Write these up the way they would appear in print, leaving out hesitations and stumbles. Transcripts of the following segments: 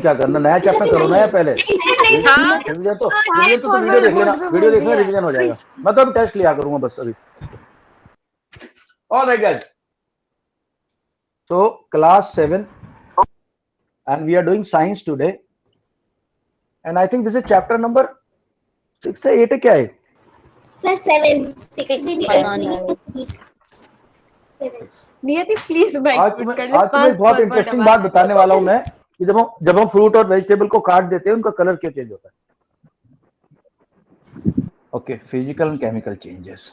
क्या करना, नया चैप्टर करो ना यार पहले। रिवीजन तो वीडियो देख लेना, रिवीजन हो जाएगा। मैं तो अभी टेस्ट लिया करूंगा बस अभी। Alright guys, so class 7 and we are doing science today, and I think this is chapter number 6 है, 8 है, क्या है सर? 7 6 भी नहीं। नियति प्लीज आज तुम्हें एक बहुत इंटरेस्टिंग बात बताने वाला हूं मैं कि जब हम फ्रूट और वेजिटेबल को काट देते हैं उनका कलर क्यों चेंज होता है। Okay, physical and chemical changes.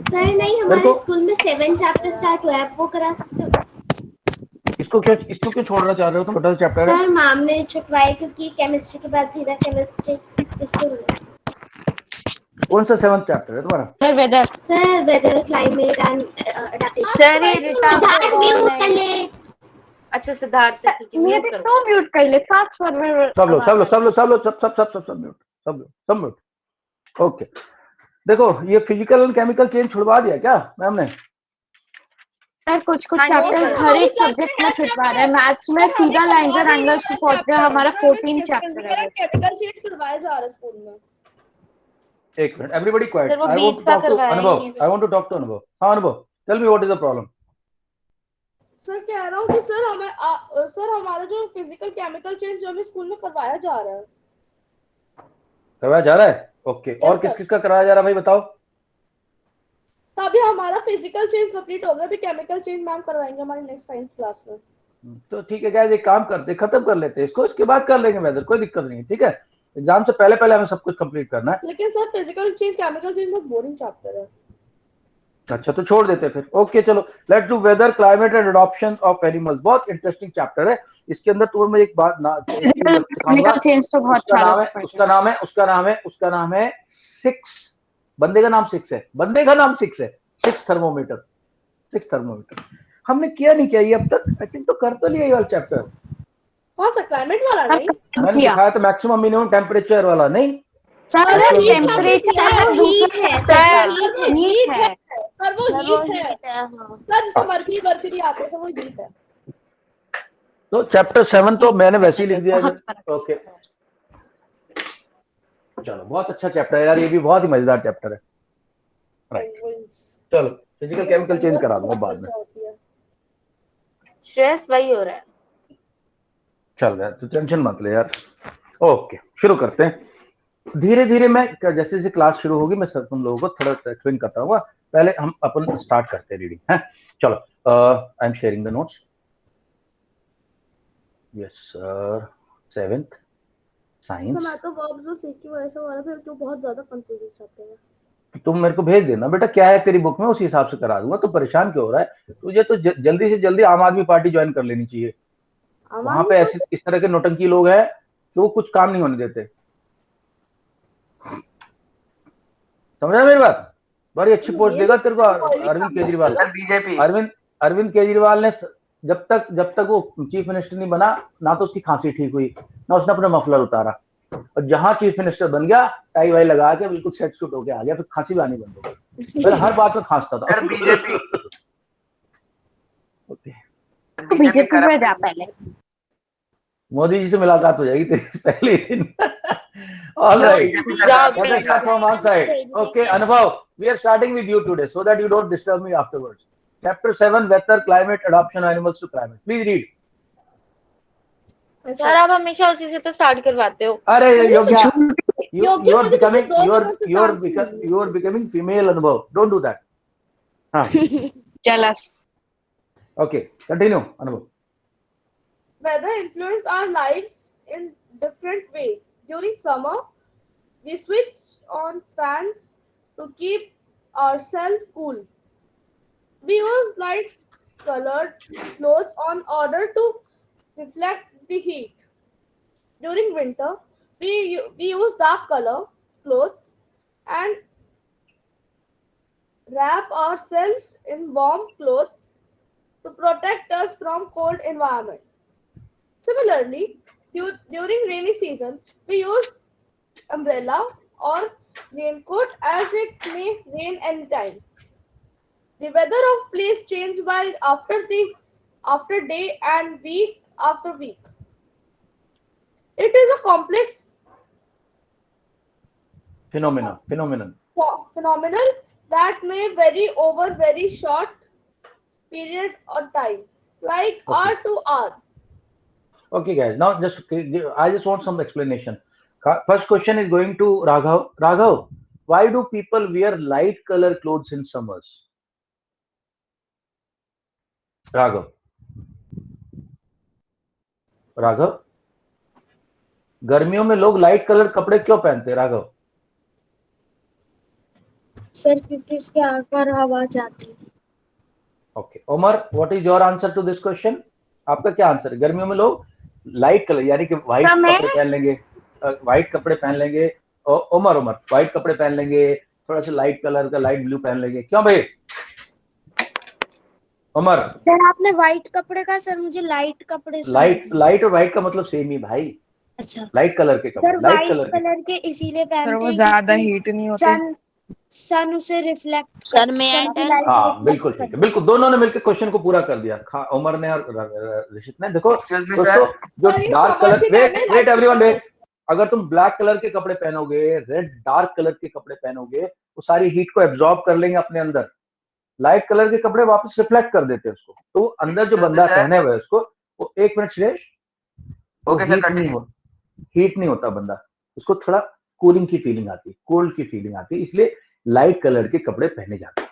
Sir नहीं, हमारे स्कूल में 7 चैप्टर स्टार्ट हुआ है, आप वो करा सकते हो? इसको क्यों छोड़ना चाह रहे हो तुम? छोटा सा चैप्टर है सर। मैम ने छुटवाया क्योंकि केमिस्ट्री के बाद सीधा केमिस्ट्री, इसलिए। कौन सा 7th चैप्टर है तुम्हारा? Sir weather, climate and adaptation. Sir ये सिद्धार्थ म्यूट कर ले। अच्छा सिद्धार्थ, ठीक है, म्यूट करो। तो म्यूट कर ले, फास्ट फॉरवर्ड। सब म्यूट। ओके, देखो ये फिजिकल एंड केमिकल चेंज छुड़वा दिया क्या मैम ने? सर कुछ चैप्टर्स हर एक सब्जेक्ट में छुटवा रहे हैं। मैथ्स में सीधा लाइंस और एंगल्स को पहुंच रहे हैं, हमारा 14 चैप्टर है। केमिकल चेंज करवाया जा रहा है स्कूल में। एक मिनट, एवरीबॉडी क्वाइट। सर वो आई वांट बीच टू का टॉक टू करवाया Anubhav. I want to talk to Anubhav. हां Anubhav, tell me what is the problem. Sir कह रहा हूँ कि सर हमारा जो फिजिकल केमिकल चेंज जो हमें स्कूल में करवाया जा रहा है। करवाया जा रहा है? ओके, और किस का कराया जा रहा है भाई बताओ। अभी हमारा फिजिकल चेंज कंप्लीट हो गया, अभी केमिकल चेंज मैम करवाएंगे हमारी नेक्स्ट साइंस क्लास में। तो ठीक है गाइस, एक काम करते, खत्म कर लेते हैं इसको, इसके बाद कर लेंगे वेदर, कोई दिक्कत नहीं है, ठीक है। एग्जाम से पहले हमें सब कुछ कंप्लीट करना है। लेकिन sir physical change chemical change बहुत बोरिंग चैप्टर है। अच्छा तो छोड़ देते फिर। ओके चलो, let's do weather, climate and adoption of animals. बहुत इंटरेस्टिंग चैप्टर है। इसके अंदर तुम्हें मैं एक बात ना उसका नाम है 6। बंदे का नाम 6 है। 6 थर्मोमीटर। हमने किया नहीं क्या ये अब तक? आई थिंक तो कर तो लिया ये वाला चैप्टर। कौन सा? क्लाइमेट वाला? नहीं, मैंने दिखाया था मैक्सिमम मिनिमम टेम्परेचर वाला। नहीं सर टेम्परेचर हीट है सर, हीट है सर वो हीट है सर, जिसको मर्क्यूरी आते हैं सर, वो हीट है। तो चैप्टर 7 तो मैंने वैसे ही लिख दिया है। ओके चलो, बहुत अच्छा चैप्टर है यार, ये भी बहुत ही मजेदार चैप्टर है। राइट, चलो फिजिकल केमिकल चेंज करा दूंगा बाद में। स्ट्रेस वही हो रहा है। चल यार, तो टेंशन मत ले यार। ओके शुरू करते हैं धीरे धीरे। मैं जैसे जैसे क्लास शुरू होगी मैं तुम लोगों को थोड़ा एक्सप्लेन करता हूँ। पहले हम अपन स्टार्ट करते हैं रीडिंग है। चलो, I am sharing the notes. Yes sir, 7th science. मैं तो वर्ब जो सीखी वो ऐसा हो रहा था कि बहुत ज्यादा कंफ्यूजिंग चैप्टर है। तुम मेरे को भेज देना बेटा, क्या है तेरी बुक में, उसी हिसाब से करा दूंगा। तो परेशान क्यों हो रहा है? तुझे तो जल्दी से जल्दी आम आदमी पार्टी ज्वाइन कर लेनी चाहिए। वहां पे ऐसे इस तरह के नौटंकी लोग हैं कि वो कुछ काम नहीं होने देते। समझा मेरी बात? बड़ी अच्छी पोस्ट देगा तेरे को अरविंद केजरीवाल। अरविंद केजरीवाल ने जब तक वो चीफ मिनिस्टर नहीं बना ना, तो उसकी खांसी ठीक हुई ना उसने अपना मफलर उतारा। और जहां चीफ मिनिस्टर बन गया, टाई वाई लगा के बिल्कुल सेट सूट होके आ गया, फिर खांसी भी आनी बंद हो गई। पहले हर बात में खांसता था। बीजेपी में जा पहले मोदी जी से मुलाकात हो जाएगी तेरी पहले दिन। All right. That is not from our side. Okay, Anubhav, we are starting with you today so that you don't disturb me afterwards. Chapter 7, weather, climate, adaptation of animals to climate. Please read. Sir आप हमेशा उसी से तो start करवाते हो। अरे योग्या, you are becoming female, Anubhav. Don't do that. हाँ. jealous. Okay, continue, Anubhav. Weather influence our lives in different ways. During summer, we switch on fans to keep ourselves cool. We use light-colored clothes in order to reflect the heat. During winter, we use dark-color clothes and wrap ourselves in warm clothes to protect us from cold environment. Similarly, during rainy season, we use umbrella or raincoat as it may rain anytime. The weather of place change by after day and week after week. It is a complex phenomenon phenomenon that may vary over very short period of time, like Okay. hour to hour. Okay, guys, now I just want some explanation. First question is going to Raghav. Raghav, why do people wear light color clothes in summers? Raghav, गर्मियों में लोग light colour कपड़े क्यों पहनते हैं Raghav? Sir क्योंकि उसके are पार हवा जाती है। Okay, Umar, what is your answer to this question? आपका क्या आंसर है? गर्मियों में लोग लाइट कलर यानी कि व्हाइट कपड़े पहन लेंगे, व्हाइट कपड़े पहन लेंगे। उमर व्हाइट कपड़े पहन लेंगे, थोड़ा सा लाइट कलर का लाइट ब्लू पहन लेंगे, क्यों भाई? उमर, सर आपने व्हाइट कपड़े का, सर मुझे लाइट कपड़े लाइट और व्हाइट का मतलब सेम ही भाई। अच्छा, लाइट कलर के कपड़े, sir light white colour colour के इसीलिए सर पहनते वो हैं ज्यादा क्योंकि हीट नहीं होते। सन उसे रिफ्लेक्ट सर मैं हाँ बिल्कुल ठीक है, बिल्कुल दोनों ने मिलकर क्वेश्चन को पूरा कर दिया, उमर ने और ऋषित ने। देखो दोस्तों, जो dark colour, wait everyone wait, अगर तुम ब्लैक कलर के कपड़े पहनोगे, रेड डार्क कलर के कपड़े पहनोगे, वो सारी हीट को एब्जॉर्ब कर लेंगे अपने अंदर। लाइट कलर के कपड़े वापस रिफ्लेक्ट कर देते हैं उसको, तो अंदर जो बंदा पहने हुए उसको, वो एक मिनट सुरेश, हीट नहीं होता बंदा, उसको थोड़ा कूलिंग की फीलिंग आती है, कोल्ड की फीलिंग आती है, इसलिए लाइट कलर के कपड़े पहने जाते हैं।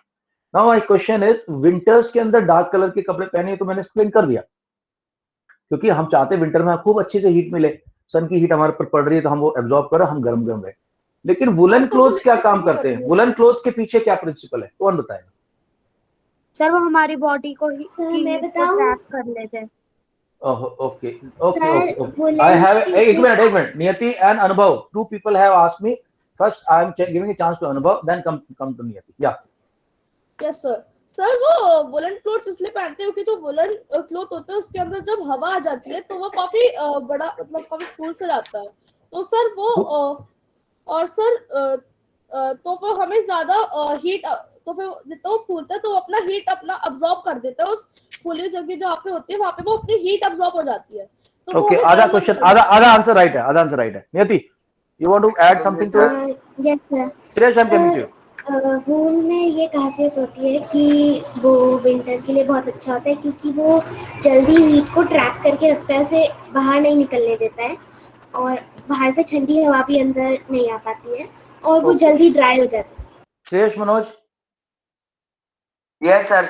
Now my question is, winters के अंदर डार्क कलर के कपड़े पहने, तो मैंने एक्सप्लेन कर दिया, क्योंकि हम चाहते हैं विंटर में खूब अच्छे से हीट मिले, सन की हीट हमारे पर पड़ रही है तो हम वो एब्जॉर्ब करें, हम गर्म रहे। लेकिन वुलन क्लोथ्स क्या काम करते हैं? वुलन क्लोथ्स के पीछे क्या प्रिंसिपल है, कौन बताएगा? सर वो हमारी बॉडी को ही ट्रैप कर लेते हैं। ओके, I have एक minute Niyati and Anubhav, two people have asked me, first I am giving a chance to Anubhav, then come to Niyati. Yes sir वो वुलन क्लोथ्स इसलिए पहनते हैं क्योंकि जो वुलन क्लोथ होते हैं उसके अंदर जब हवा आ जाती है तो वो काफी बड़ा, मतलब काफी फूल से जाता है, तो सर वो और सर तो वो हमें ज्यादा हीट, तो फिर जितना वो फूलता है तो वो अपना हीट अपना अब्सॉर्ब कर देता है, उस फूली जगह जहाँ पे होती है वहाँ पे वो अपनी हीट अब्सॉर्ब हो जाती है। तो ओके, आधा क्वेश्चन, आधा आंसर राइट है। Niyati, you want to add something to it? Yes sir. Suresh, I am coming to you. Wool में ये खासियत होती है कि वो विंटर के लिए बहुत अच्छा होता है क्योंकि वो जल्दी हीट को ट्रैप करके रखता है, उसे बाहर नहीं निकलने देता है, और बाहर से ठंडी हवा भी अंदर नहीं आ पाती है, और वो जल्दी ड्राई हो जाता है। Shreyas, Manoj? Yes sir.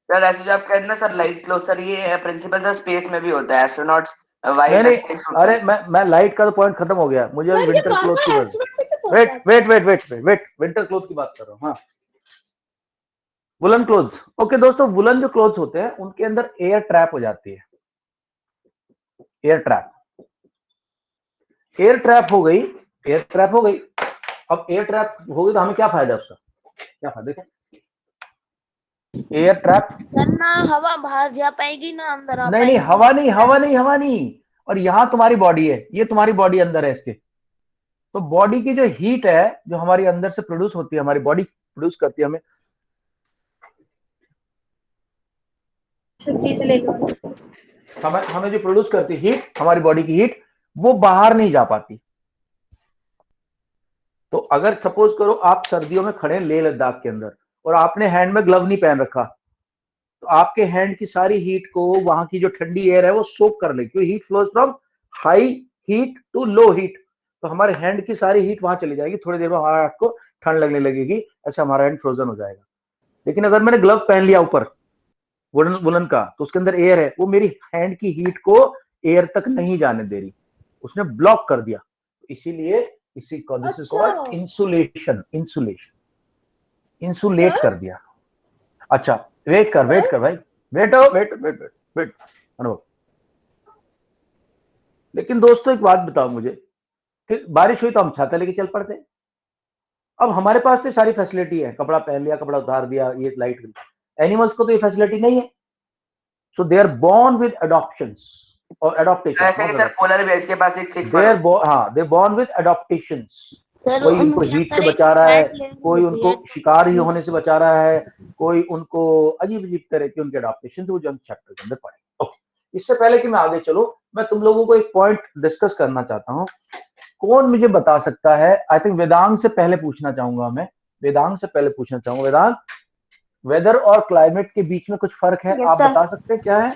Sir ऐसे जो आप कहते हैं ना सर, लाइट क्लोथ, सर ये प्रिंसिपल सर स्पेस में भी होता है, एस्ट्रोनॉट्स वाइट स्पेस होता है। अरे मैं लाइट का तो पॉइंट खत्म हो गया, मुझे अभी विंटर क्लोथ की वेट विंटर क्लोथ की बात कर रहा हूँ। हाँ, वुलन क्लोथ्स। ओके दोस्तों, वुलन जो क्लोथ्स होते हैं उनके अंदर एयर ट्रैप हो जाती है, एयर ट्रैप हो गई। अब एयर ट्रैप हो गई तो हमें क्या फायदा उसका? क्या फायदा? एयर ट्रैप ना हवा बाहर जा पाएगी ना अंदर आ नहीं, हवा नहीं। और यहाँ तुम्हारी बॉडी है, ये तुम्हारी बॉडी अंदर है इसके, तो बॉडी की जो हीट है जो हमारी अंदर से प्रोड्यूस होती है, हमारी बॉडी प्रोड्यूस करती है, हमें जो प्रोड्यूस करती है हीट, हमारी बॉडी की हीट, वो बाहर नहीं जा पाती। तो अगर सपोज करो आप सर्दियों में खड़े लेह लद्दाख के अंदर और आपने हैंड में ग्लव नहीं पहन रखा, तो आपके हैंड की सारी हीट को वहां की जो ठंडी एयर है वो सोक कर लेगी, क्योंकि heat flows from high heat to low heat, तो हमारे हैंड की सारी हीट वहां चली जाएगी, थोड़ी देर में हमारे हाथ को ठंड लगने लगेगी, ऐसे हमारा हैंड फ्रोजन हो जाएगा। लेकिन अगर मैंने ग्लव पहन लिया ऊपर वुलन का, तो उसके अंदर एयर है, वो मेरी हैंड की हीट को एयर तक नहीं जाने दे रही, उसने ब्लॉक कर दिया, इसीलिए दिस इज कॉल्ड इंसुलेट कर दिया। अच्छा, वेट कर भाई, वेट अनुभव। लेकिन दोस्तों एक बात बताओ मुझे, फिर बारिश हुई तो हम छाता लेके चल पड़ते, अब हमारे पास तो सारी फैसिलिटी है, कपड़ा पहन लिया, कपड़ा उतार दिया, ये लाइट। एनिमल्स को तो ये फैसिलिटी नहीं है, so they are born with adoptions और एडॉप्टेशन। ऐसे ही सर पोलर बेयर के पास एक thick they born with adaptations, sir कोई उनको हीट से बचा रहा है, कोई उनको शिकार ही होने से बचा रहा है, कोई उनको अजीब अजीब तरह के उनके अडॉप्टेशन, तो वो जंग चैप्टर के अंदर पढ़े। ओके, इससे पहले कि मैं आगे चलूं, मैं तुम लोगों को एक पॉइंट डिस्कस करना चाहता हूं। कौन मुझे बता सकता है, आई थिंक वेदांत से पहले पूछना चाहूंगा मैं, वेदांत से पहले पूछना चाहूंगा। वेदांत, वेदर और क्लाइमेट के बीच में कुछ फर्क है? Yes, आप sir. बता सकते हैं क्या है?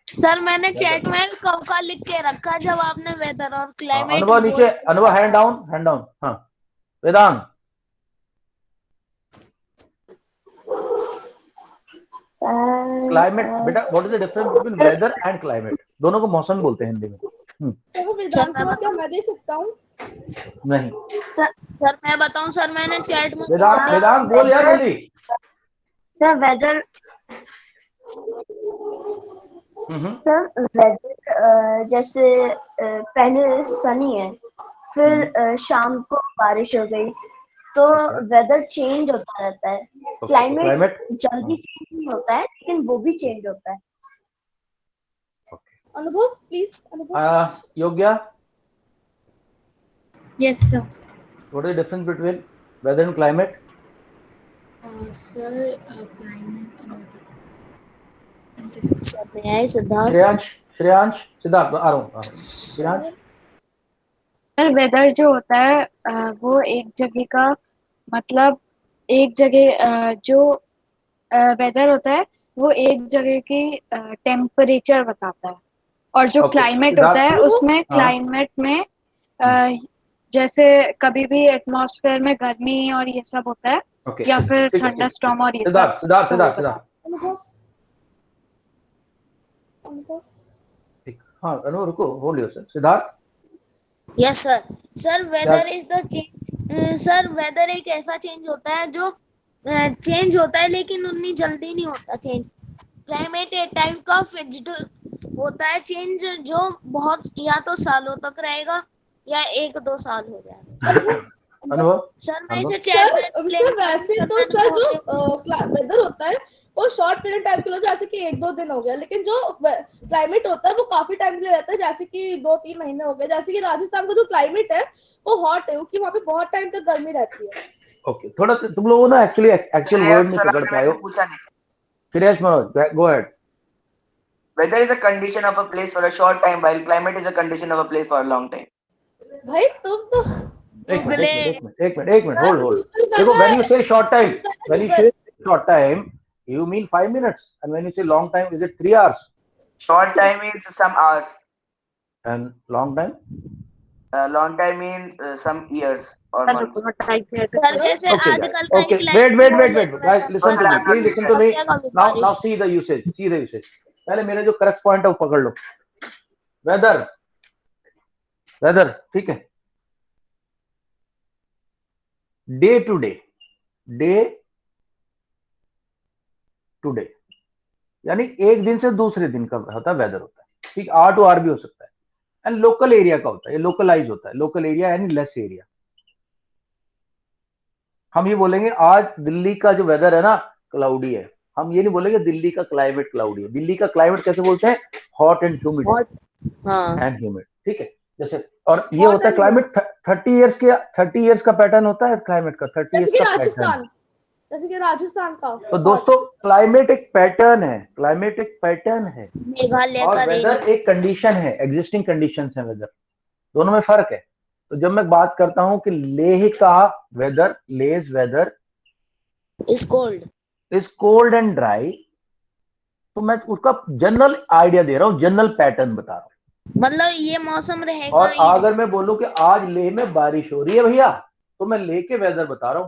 सर मैंने चैट में कब का लिख के रखा जब आपने वेदर और क्लाइमेट अनुभव नीचे, अनुभव हैंड डाउन, हैंड डाउन। हाँ वेदांत, क्लाइमेट बेटा, what is the difference between weather and climate? दोनों को मौसम बोलते हैं हिंदी में। सर वो वेदांत को क्या मैं दे सकता हूँ? नहीं सर मैं बताऊं सर, मैंने चैट में वेदांत, वेदांत बोल यार जल्दी। सर वेदर, सर वेदर जैसे पहले सनी है, फिर शाम को बारिश हो गई, तो वेदर चेंज होता रहता है। क्लाइमेट जल्दी चेंज नहीं होता है, लेकिन वो भी चेंज होता है। Anubhav please, Anubhav. Yogya, Yes, sir. What is the difference between weather and climate? Sir, climate. One second, sir. Siddharth. Shreyansh, Shreyansh, Siddharth आ रहा हूँ। श्रेयांश, सर वेदर जो होता है वो एक जगह का, मतलब एक जगह जो वेदर होता है वो एक जगह की टेम्परेचर बताता है, और जो Okay, क्लाइमेट सिद्धार्थ, होता है उसमें हाँ। क्लाइमेट में जैसे कभी भी एटमॉस्फेयर में गर्मी और ये सब होता है, Okay, या फिर ठीक है, थंडर ठीक। स्टॉर्म और ये सिद्धार्थ, सब। सिद्धार्थ, तो सिद्धार्थ, सिद्धार्थ, अनुभव, अनुभव। ठीक। हाँ अनु रुको, hold yourself. Siddharth, yes sir. Sir weather is the change, sir weather एक ऐसा चेंज होता है जो चेंज होता है लेकिन उतनी जल्दी नहीं होता चेंज। क्लाइमेट एक टाइप का फिक्स्ड होता है चेंज, जो बहुत या तो सालों तक रहेगा या 1-2 साल हो जाएगा। अनुभव, सर मैं अनुभव? इसे चैट में सर explain वैसे तो सर जो वेदर होता है वो शॉर्ट पीरियड टाइम के लिए, जैसे कि 1-2 दिन हो गया, लेकिन जो क्लाइमेट होता है वो काफी टाइम के लिए रहता है, जैसे कि 2-3 महीने हो गए। जैसे कि राजस्थान का जो क्लाइमेट है वो हॉट है, क्योंकि वहाँ पे बहुत टाइम तक गर्मी रहती है। ओके, थोड़ा तुम लोगों ना एक्चुअली एक्चुअल वर्ड नहीं पकड़ पाए हो। पूछा नहीं। Shreyas Manoj, go ahead. Weather is a condition of a place for a short time, while climate is a condition of a place for a long time. भाई तुम तो एक मिनट, होल्ड। देखो, व्हेन यू से short time, you mean 5 minutes, and when you say long time, is it 3 hours? Short time means some hours. And long time? Long time means some years or months. Sir जैसे Okay, आजकल guys. का Okay, wait, guys, listen to me. Please listen to me. Now see the usage. पहले मेरा जो correct point है वो पकड़ लो। Weather, ठीक है। Day to day, यानी एक दिन से दूसरे दिन का होता है वेदर होता है, ठीक। आर टू आर भी हो सकता है। एंड लोकल एरिया का होता है, ये लोकलाइज होता है। लोकल एरिया यानी लेस एरिया। हम ये बोलेंगे आज दिल्ली का जो वेदर है ना क्लाउडी है, हम ये नहीं बोलेंगे दिल्ली का क्लाइमेट क्लाउडी है। दिल्ली का क्लाइमेट कैसे बोलते हैं? Hot and humid and humid, ठीक है। जैसे और ये होता है क्लाइमेट 30 इयर्स का पैटर्न होता है क्लाइमेट का, 30 इयर्स का पैटर्न, जैसे कि राजस्थान का। तो दोस्तों क्लाइमेट एक पैटर्न है, मेघालय और का वेदर एक कंडीशन है, एग्जिस्टिंग कंडीशंस है वेदर, दोनों में फर्क है। तो जब मैं बात करता हूं कि लेह का weather, Leh's weather is cold and dry, तो मैं उसका जनरल आइडिया दे रहा हूं, जनरल पैटर्न बता रहा हूं। मतलब ये मौसम रहेगा। और अगर मैं बोलूं कि आज लेह में बारिश हो रही है भैया, तो मैं लेह के वेदर बता रहा हूं,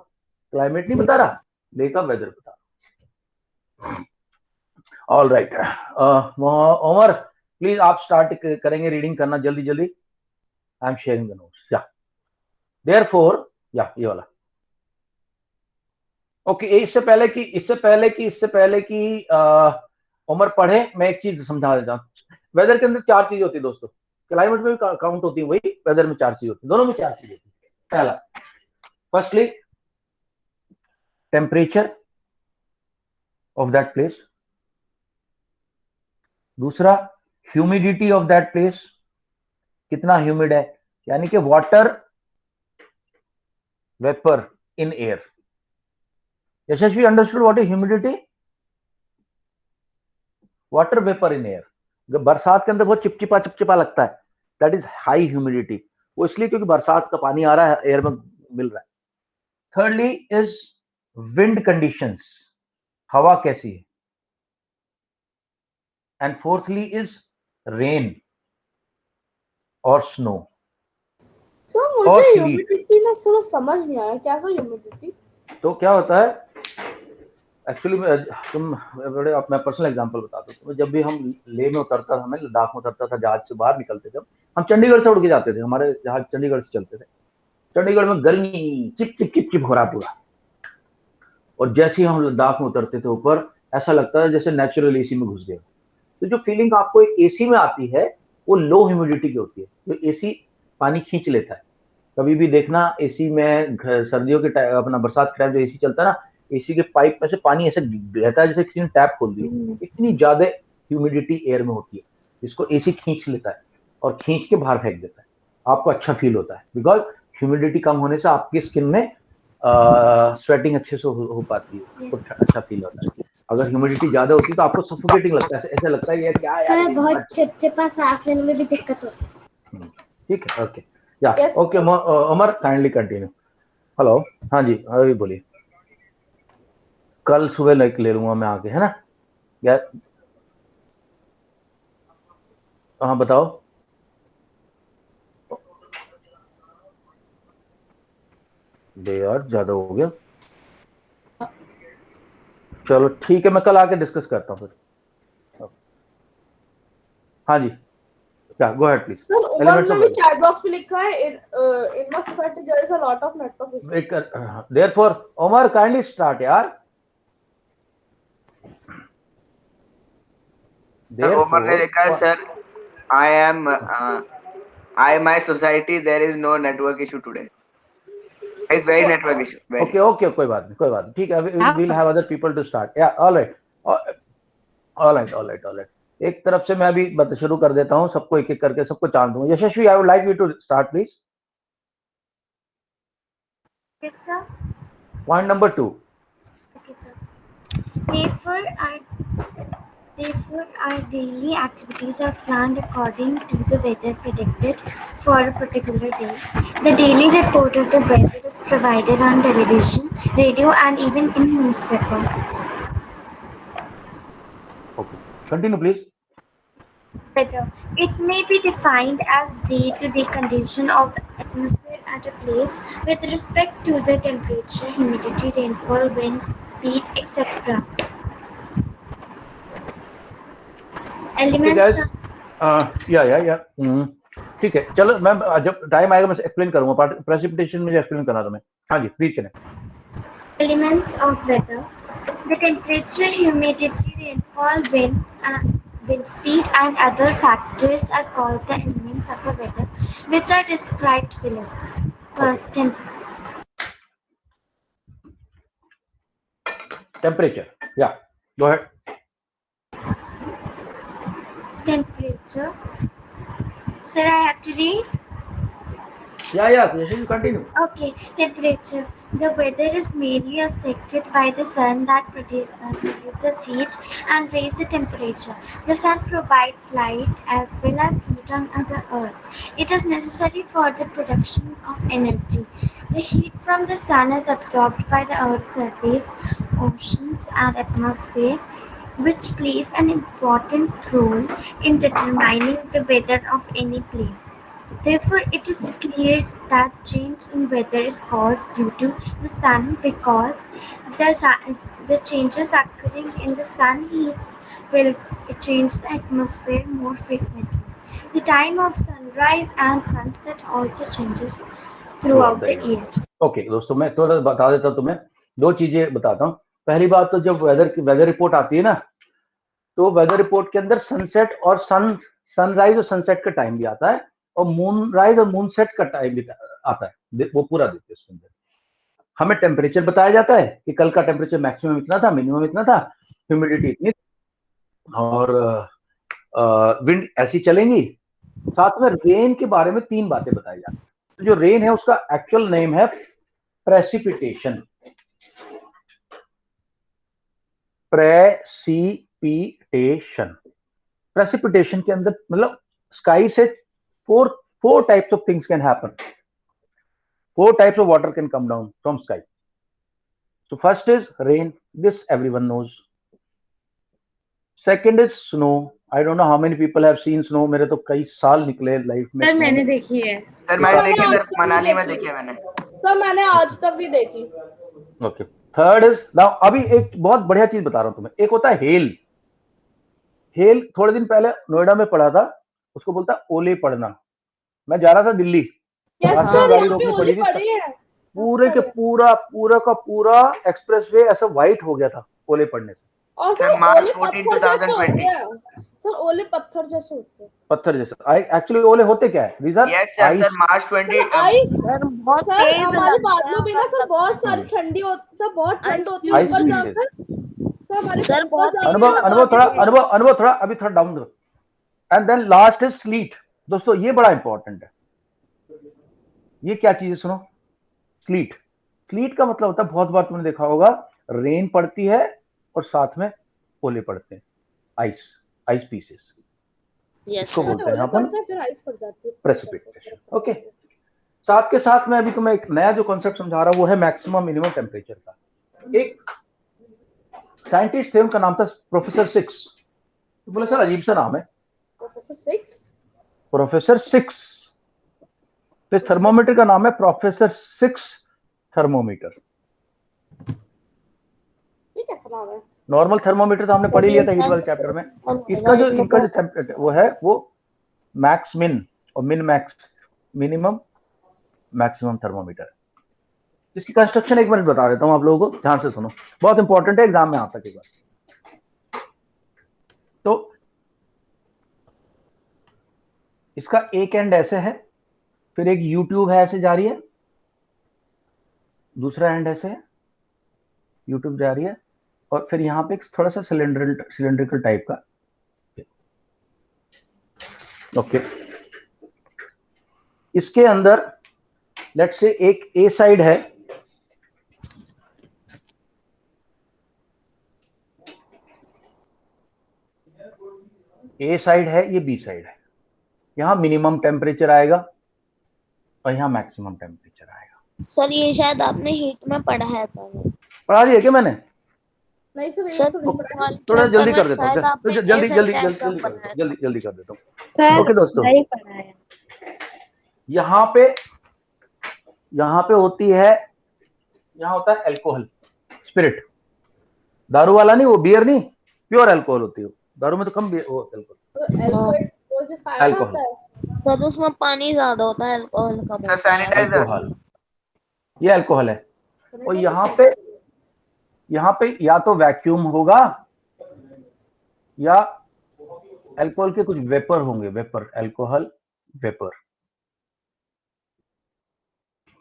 क्लाइमेट नहीं बता रहा, लेह का वेदर बता रहा हूं। ऑल राइट, उमर प्लीज आप स्टार्ट करेंगे रीडिंग करना जल्दी। I am sharing the notes. या देयरफॉर, या ये वाला। ओके, इससे पहले कि उमर पढ़े, मैं एक चीज समझा देता हूं। वेदर के अंदर 4 चीजें होती है दोस्तों, क्लाइमेट में भी काउंट होती है, वही वेदर में 4 चीजें होती है, दोनों में 4 चीजें होती है। पहला, firstly temperature of that place. दूसरा, ह्यूमिडिटी ऑफ दैट प्लेस, कितना ह्यूमिड है, यानी कि water vapor in air. Yashashvi understood what is humidity? Water vapor in air. बरसात के अंदर बहुत चिपचिपा लगता है, दैट इज हाई ह्यूमिडिटी. वो इसलिए क्योंकि बरसात का पानी आ रहा है, एयर में मिल रहा है. थर्डली इज विंड कंडीशंस, हवा कैसी है. एंड फोर्थली इज रेन और स्नो. सो मुझे ह्यूमिडिटी ना थोड़ा समझ नहीं आया, क्या सा ह्यूमिडिटी. तो क्या होता है एक्चुअली, तुम बड़े, मैं पर्सनल एग्जांपल बताता हूँ. जब भी हम लेह में उतरता था, हमें लद्दाख में उतरता था, जहाज से बाहर निकलते थे, हम चंडीगढ़ से उड़ के जाते थे, हमारे जहाज चंडीगढ़ से चलते थे. चंडीगढ़ में गर्मी चिप चिप चिप चिप हो रहा पूरा, और जैसे ही हम लद्दाख में उतरते थे ऊपर, ऐसा लगता है जैसे नेचुरल एसी में घुस गए. तो जो फीलिंग आपको एक एसी में आती है वो लो ह्यूमिडिटी की होती है. तो एसी पानी खींच लेता है. कभी भी देखना एसी में सर्दियों के अपना बरसात के टाइम जो एसी चलता है ना, एसी के पाइप में से पानी ऐसे बहता है जैसे किसी ने टैप खोल दी. इतनी ज्यादा ह्यूमिडिटी एयर में होती है, जिसको एसी खींच लेता है और खींच के बाहर फेंक देता है. आपको अच्छा फील होता है, बिकॉज ह्यूमिडिटी कम होने से आपकी स्किन में स्वेटिंग अच्छे से हो पाती है, तो अच्छा फील होता है. अगर ह्यूमिडिटी ज्यादा होती है तो आपको सफोकेटिंग लगता है, ऐसा लगता है ये क्या है, बहुत चिपचिपा, सांस लेने में भी दिक्कत होती है. ठीक है, ओके, या okay. Umar kindly continue. Hello, हाँ जी, अभी बोलिए. कल सुबह ले लूंगा मैं आके, है ना. या हाँ बताओ. बे यार ज्यादा हो गया. चलो ठीक है, मैं कल आके डिस्कस करता हूँ फिर. हाँ जी, क्या, go ahead please. Sir Umar ने भी चैट बॉक्स में लिखा है, in my society there is a lot of network issues. Therefore Umar kindly start यार. उमर ने लिखा है, sir I my society there is no network issue today. It's very network issue. Very. Okay, कोई बात नहीं, ठीक है. We'll have other people to start. Yeah, all right. एक तरफ से मैं अभी शुरू कर देता हूँ, सबको एक एक करके सबको चांस दूंगा. यशस्वी, I would like you to start please. Yes sir. Point number 2. Okay sir. Therefore, our daily activities are planned according to the weather predicted for a particular day. The daily report of the weather is provided on television, radio, and even in newspaper. Okay, continue please. Weather. It may be defined as day-to-day condition of the atmosphere at a place with respect to the temperature, humidity, rainfall, winds, speed, etc. Elements. या ठीक है. चलो ma'am, जब time आएगा मैं explain करूंगा, precipitation में explain करना तुम्हें. हाँ जी, प्लीज चलें. Elements of weather: the temperature, humidity, rainfall, wind speed, and other factors are called the elements of the weather, which are described below. First, temperature. Yeah, go ahead. Temperature. Sir, I have to read? Yeah, you continue. Okay, temperature. The weather is mainly affected by the sun that produces heat and raises the temperature. The sun provides light as well as heat on the earth. It is necessary for the production of energy. The heat from the sun is absorbed by the earth's surface, oceans, and atmosphere, which plays an important role in determining the weather of any place. Therefore, it is clear that change in weather is caused due to the sun, because the changes occurring in the sun heat will change the atmosphere more frequently. The time of sunrise and sunset also changes throughout the year. Okay, दोस्तों मैं थोड़ा बता देता हूँ तुम्हें. दो चीजें बताता हूँ. पहली बात तो जब वेदर रिपोर्ट आती है ना, तो वेदर रिपोर्ट के अंदर सनसेट और सनराइज और सनसेट का टाइम भी आता है, और मून राइज और मून सेट का टाइम भी आता है, वो पूरा देते हैं उसके अंदर. हमें टेम्परेचर बताया जाता है कि कल का टेम्परेचर मैक्सिमम इतना था, मिनिमम इतना था, ह्यूमिडिटी इतनी, और विंड ऐसी चलेंगी. साथ में रेन के बारे में 3 बातें बताई जाती हैं. तो जो रेन है उसका एक्चुअल नेम है प्रेसिपिटेशन, प्रेसिपिटेशन, प्रेसिपिटेशन के अंदर मतलब स्काई से four types of things can happen. 4 types of water can come down from sky. So first is rain, this everyone knows. Second is snow. I don't know how many people have seen snow. मेरे तो कई साल निकले life में। Sir मैंने देखी है। Sir मैंने देखी, सर मनाली में देखी है मैंने। सर मैंने आज तक भी देखी। ओके। थर्ड इज नाउ, अभी एक बहुत बढ़िया चीज बता रहा हूं तुम्हें। एक होता है हेल। हेल थोड़े दिन पहले नोएडा में पढ़ा था, उसको बोलता है ओले पड़ना। मैं जा रहा था दिल्ली, रास्ते में गाड़ी रोकनी पड़ी थी, पूरे के पूरा का पूरा एक्सप्रेसवे ऐसा व्हाइट हो गया था ओले पड़ने से। और सर मार्च ओले 14, पत्थर जैसे 2020। होते हैं। सर ओले पत्थर जैसे होते हैं। पत्थर जैसे एक्चुअली ओले होते क्या है? These are yes sir, sir March 20 ice. Sir बहुत सर तेज हमारे लगता बादलों है में ना सर बहुत सारी हम्म। ठंडी होती, सर बहुत ठंड Ice होती है cubes। ऊपर जाकर। सर हमारे सर ऊपर बहुत जाकर तेज अनुभव अनुभव थोड़ा अनुभव थोड़ा अभी थोड़ा डाउन दो। And then last is sleet. दोस्तों ये बड़ा इंपॉर्टेंट है। ये क्या चीज है सुनो, स्लीट। स्लीट का मतलब होता है, बहुत बार तुमने देखा होगा, रेन पड़ती है और साथ में ओले पड़ते हैं, आइस पीसेस, यस इसको सर। बोलते हैं ओले अपन पड़ते हैं फिर आइस पड़ जाती है। प्रेसिपिटेशन। ओके। साथ के साथ मैं अभी तुम्हें एक नया जो कॉन्सेप्ट समझा रहा हूं वो है मैक्सिमम मिनिमम टेम्परेचर का। एक साइंटिस्ट थे, उनका नाम था प्रोफेसर सिक्स। तो बोले सर अजीब सा नाम है, प्रोफेसर सिक्स। Professor six. तो इस थर्मोमीटर का नाम है प्रोफेसर सिक्स थर्मोमीटर। ये कैसा नाम है? नॉर्मल थर्मोमीटर तो हमने पढ़ ही लिया था हीट वाले चैप्टर में। इसका जो इनका जो टेम्परेचर वो है वो मैक्स मिन और min max, minimum maximum thermometer. इसकी कंस्ट्रक्शन एक मिनट बता देता हूं आप लोगों को, ध्यान से सुनो, बहुत इंपॉर्टेंट है, एग्जाम में आ सकेगा। तो इसका एक एंड ऐसे है, फिर एक यूट्यूब है ऐसे जा रही है, दूसरा एंड ऐसे है, यूट्यूब जा रही है, और फिर यहां पे एक थोड़ा सा सिलेंड्रिकल टाइप का। ओके। इसके अंदर लेट्स से एक ए साइड है, ए साइड है, ये बी साइड है। यहां मिनिमम टेम्परेचर आएगा और यहां मैक्सिमम टेम्परेचर आएगा। सर ये शायद आपने हीट में पढ़ाया था। पढ़ा दिया क्या मैंने? नहीं सर, ये सर तो नहीं पढ़ा। थोड़ा जल्दी कर देता शायद हूँ, आपने जल्दी ऐसा जल्दी टाइप जल्दी का जल्दी कर देता बनाया हूँ, जल्दी कर देता हूँ। सर ओके दोस्तों, नहीं पढ़ाया। यहाँ पे होती है, यहाँ होता है अल्कोहल, स्पिरिट। दारू वाला नहीं, वो बियर नहीं, प्योर अल्कोहल होती है। दारू में तो कम वो अल्कोहल। तो अल्कोहल जिसका आयन आता है। सर उसमें पानी ज्यादा होता है, अल्कोहल कम सर होता है। सैनिटाइजर। अल्कोहल, ये अल्कोहल है। और यहाँ पे या तो वैक्यूम होगा या अल्कोहल के कुछ वेपर होंगे, वेपर, अल्कोहल वेपर।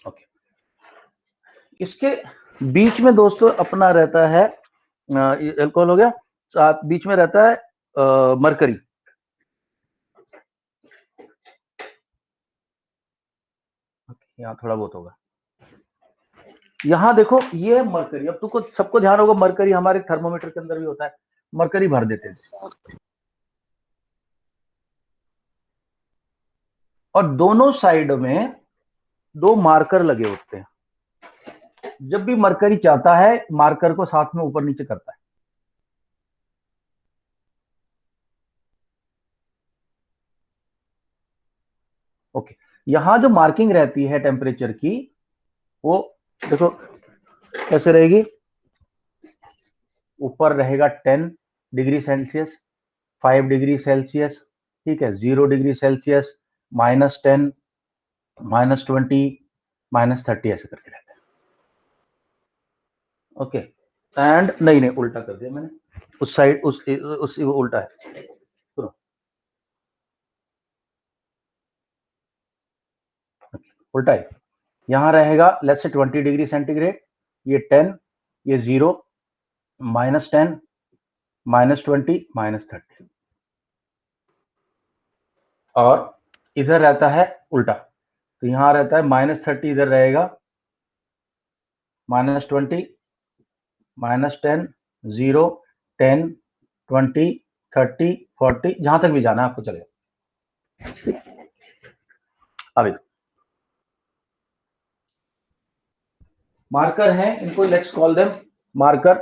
ओके। इसके बीच में दोस्तों अपना रहता है, अल्कोहल हो गया, साथ बीच में रहता है मरकरी। यहाँ थोड़ा बहुत होगा। यहाँ देखो ये है मरकरी। अब तुमको सबको ध्यान होगा, मरकरी हमारे थर्मोमीटर के अंदर भी होता है, मरकरी भर देते हैं। और दोनों साइड में 2 मार्कर लगे होते हैं। जब भी मरकरी चाहता है, मार्कर को साथ में ऊपर नीचे करता है। ओके। यहां जो मार्किंग रहती है टेम्परेचर की, वो देखो कैसे रहेगी। ऊपर रहेगा 10 डिग्री सेल्सियस, 5 डिग्री सेल्सियस, ठीक है, 0 डिग्री सेल्सियस, -10, -20, -30 ऐसे करके रहता है। ओके। एंड नहीं उल्टा कर दिया मैंने, उस साइड उस उल्टा है, सुनो, उल्टा है। यहां रहेगा लेट्स से 20 डिग्री सेंटीग्रेड, ये 10, ये 0, -10, -20, -30। और इधर रहता है उल्टा, तो यहां रहता है -30, इधर रहेगा -20, -10, 0, 10, 20, 30, 40, जहां तक भी जाना है आपको चलेगा। अभी मार्कर हैं, इनको let's call them marker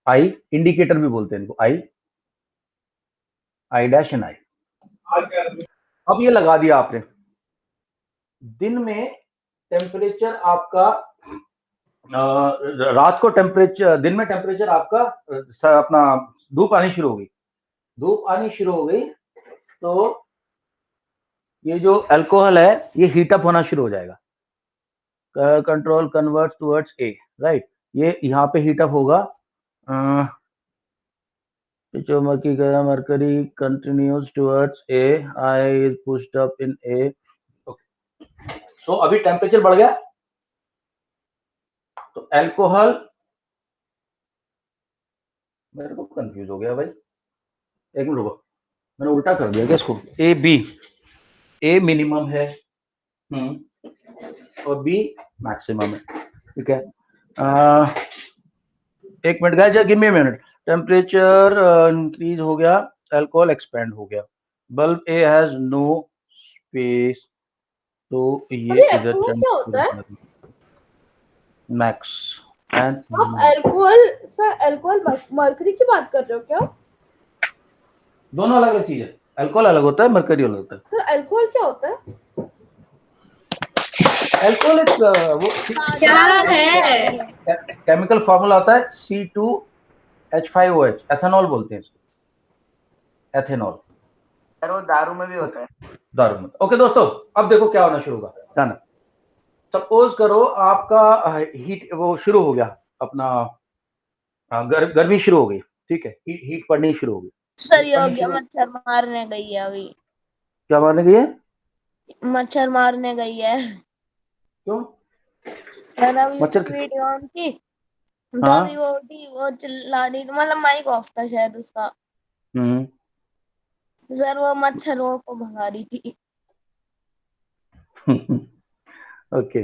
I, indicator भी बोलते हैं इनको, आई डैश एंड आई। अब ये लगा दिया आपने, दिन में टेम्परेचर आपका रात को टेम्परेचर, दिन में टेम्परेचर आपका अपना धूप आनी शुरू हो गई, धूप आनी शुरू हो गई तो ये जो अल्कोहल है ये हीटअप होना शुरू हो जाएगा। Control converts towards A, right, ये यहाँ पे हीटअप होगा। Mercury continues towards A, I is pushed up in A. तो अभी टेम्परेचर बढ़ गया तो अल्कोहल, मेरे को कंफ्यूज हो गया भाई, एक मिनट रुको, मैंने उल्टा कर दिया क्या इसको, ए बी, ए मिनिमम है और बी मैक्सिमम है, ठीक है। एक minute guys, give me a minute. Temperature increase हो गया, अल्कोहल एक्सपेंड हो गया, bulb a has no space, तो ये इधर क्या होता है मैक्स एंड आप अल्कोहल सर, अल्कोहल मर्करी की बात कर रहे हो क्या? दोनों अलग अलग चीज है, अल्कोहल अलग होता है, मर्करी अलग होता है। सर अल्कोहल क्या होता है? अल्कोहल एक वो क्या है? केमिकल फॉर्मूला होता है C2H5OH, एथेनॉल बोलते हैं इसको, एथेनॉल। सर वो दारू में भी होता है। दारू में। ओके दोस्तों, अब देखो क्या होना शुरू होगा, ध्यान। सपोज करो आपका हीट वो शुरू हो गया, अपना गर्मी शुरू हो गई, ठीक है, हीट पड़नी शुरू हो गई। सर ये हो गया, मच्छर मारने गई है अभी। क्या मारने गई है? मच्छर मारने गई है। क्यों? मैंने अभी मच्छर वीडियो ऑन की तो हाँ? अभी वो चिल्ला रही, मतलब माइक ऑफ था शायद उसका। सर वो मच्छरों को भगा रही थी। ओके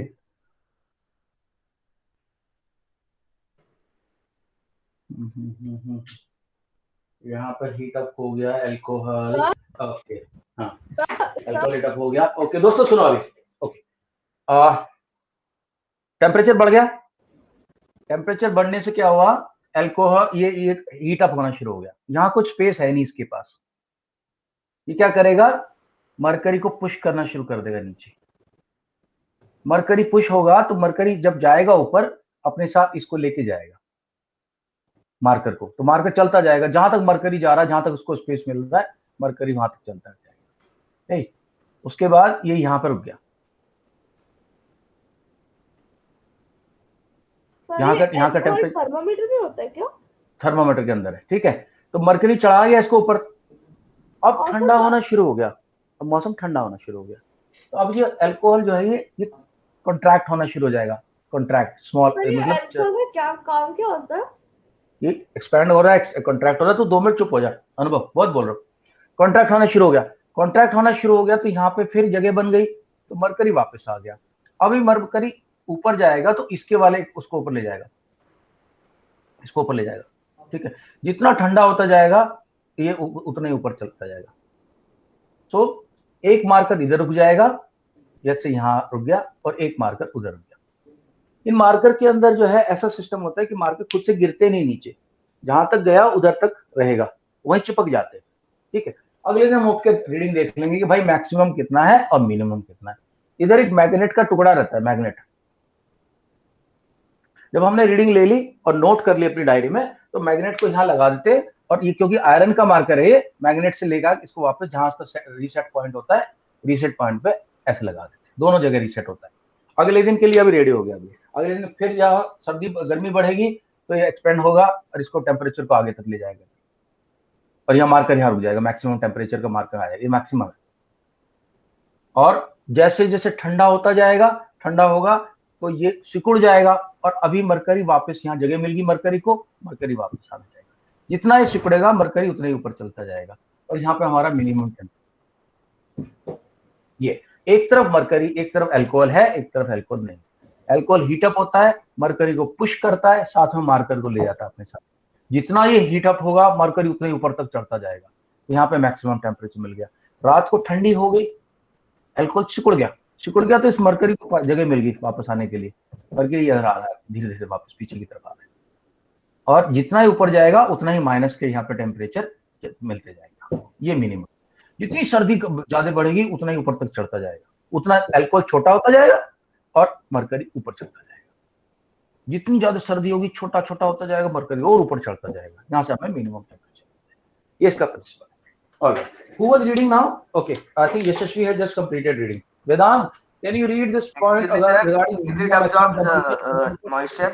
यहाँ पर हीट अप हो गया अल्कोहल, ओके हाँ, अल्कोहल हीट अप हो गया। ओके दोस्तों सुनो अभी, ओके टेम्परेचर बढ़ गया, टेम्परेचर बढ़ने से क्या हुआ, अल्कोहल ये हीट अप होना शुरू हो गया, यहाँ कुछ स्पेस है नहीं इसके पास, ये क्या करेगा, मरकरी को पुश करना शुरू कर देगा नीचे। मरकरी पुश होगा तो मरकरी जब जाएगा ऊपर अपने साथ इसको लेके जाएगा मार्कर को, तो मार्कर चलता जाएगा, जहां तक मरकरी जा रहा है, जहां तक उसको स्पेस मिल रहा है मरकरी वहां तक चलता जाएगा, ठीक। उसके बाद ये यहां पर रुक गया, यहाँ का टेम्परेचर थर्मामीटर नहीं होता है क्या? थर्मामीटर के अंदर है, ठीक है। तो मरकरी चढ़ा गया इसको ऊपर, अब ठंडा होना शुरू हो गया, अब मौसम ठंडा होना शुरू हो गया, तो अब ये अल्कोहल जो है ये कॉन्ट्रैक्ट होना शुरू हो जाएगा, कॉन्ट्रैक्ट स्मॉल, मतलब क्या काम क्या होता है? ये एक्सपैंड हो रहा है, कॉन्ट्रैक्ट हो रहा है, तो 2 मिनट चुप हो जा, अनुभव बहुत बोल रहा हूँ। कॉन्ट्रैक्ट होना शुरू हो गया, कॉन्ट्रैक्ट होना शुरू हो गया तो यहाँ पे फिर जगह बन गई, तो मरकरी वापस आ गया। अभी मरकरी ऊपर जाएगा तो इसके वाले उसको ऊपर ले जाएगा, इसको ऊपर ले जाएगा, ठीक है। जितना ठंडा होता जाएगा ये उतना ही ऊपर चलता जाएगा। तो एक मार्कर इधर रुक जाएगा, जैसे यहाँ रुक गया, और एक मार्कर उधर रुक गया। इन मार्कर के अंदर जो है ऐसा सिस्टम होता है कि मार्कर खुद से गिरते नहीं नीचे, जहां तक गया उधर तक रहेगा, वहीं चिपक जाते हैं, ठीक है। अगले दिन हम उठ के रीडिंग देख लेंगे कि भाई मैक्सिमम कितना है और मिनिमम कितना है। इधर एक मैग्नेट का टुकड़ा रहता है, मैग्नेट। जब हमने रीडिंग ले ली और नोट कर ली अपनी डायरी में, तो मैग्नेट को यहाँ लगा देते, और ये क्योंकि आयरन का मार्कर है, ये मैग्नेट से लेकर इसको वापस जहां इसका रीसेट पॉइंट होता है, रीसेट पॉइंट पे ऐसे लगा देते, दोनों जगह रीसेट होता है। अगले दिन के लिए अभी रेडी हो गया। अभी अगले दिन फिर जहाँ सर्दी गर्मी बढ़ेगी तो ये एक्सपेंड होगा और इसको टेम्परेचर को आगे तक ले जाएगा, और यहाँ मार्कर यहाँ रुक जाएगा, मैक्सिमम टेम्परेचर का मार्कर आएगा, ये मैक्सिमम है। और जैसे जैसे ठंडा होता जाएगा, ठंडा होगा तो ये सिकुड़ जाएगा, और अभी मरकरी वापस यहाँ जगह मिल गई मरकरी को, मरकरी वापस आ जाएगा। जितना ये सिकुड़ेगा मरकरी उतना ही ऊपर चलता जाएगा, और यहाँ पे हमारा मिनिमम टेम्परेचर। ये एक तरफ मरकरी, एक तरफ अल्कोहल है, एक तरफ अल्कोहल नहीं। अल्कोहल हीटअप होता है, मरकरी को पुश करता है, साथ में मार्कर को ले जाता है अपने साथ। जितना ये हीटअप होगा मरकरी उतना ही ऊपर तक चढ़ता जाएगा। यहाँ पे मैक्सिमम टेम्परेचर मिल गया। रात को ठंडी हो गई, अल्कोहल सिकुड़ गया तो इस मरकरी को जगह मिल गई वापस आने के लिए। मरकरी इधर आ रहा है, धीरे धीरे वापस पीछे की तरफ आ रहा है, और जितना ही ऊपर जाएगा उतना ही माइनस के यहाँ पे टेम्परेचर मिलते जाएगा। ये मिनिमम। जितनी सर्दी ज्यादा बढ़ेगी उतना ही ऊपर तक चढ़ता जाएगा, उतना अल्कोहल छोटा होता जाएगा और मरकरी ऊपर चढ़ता जाएगा। जितनी ज्यादा सर्दी होगी छोटा छोटा होता जाएगा, मरकरी और ऊपर चढ़ता जाएगा। यहाँ से हमें मिनिमम टेम्परेचर, ये इसका प्रिंसिपल है। Alright, who was reading now? Okay, I think Yashasvi has just completed reading. Vedant, can you read this point regarding is it absorbs moisture?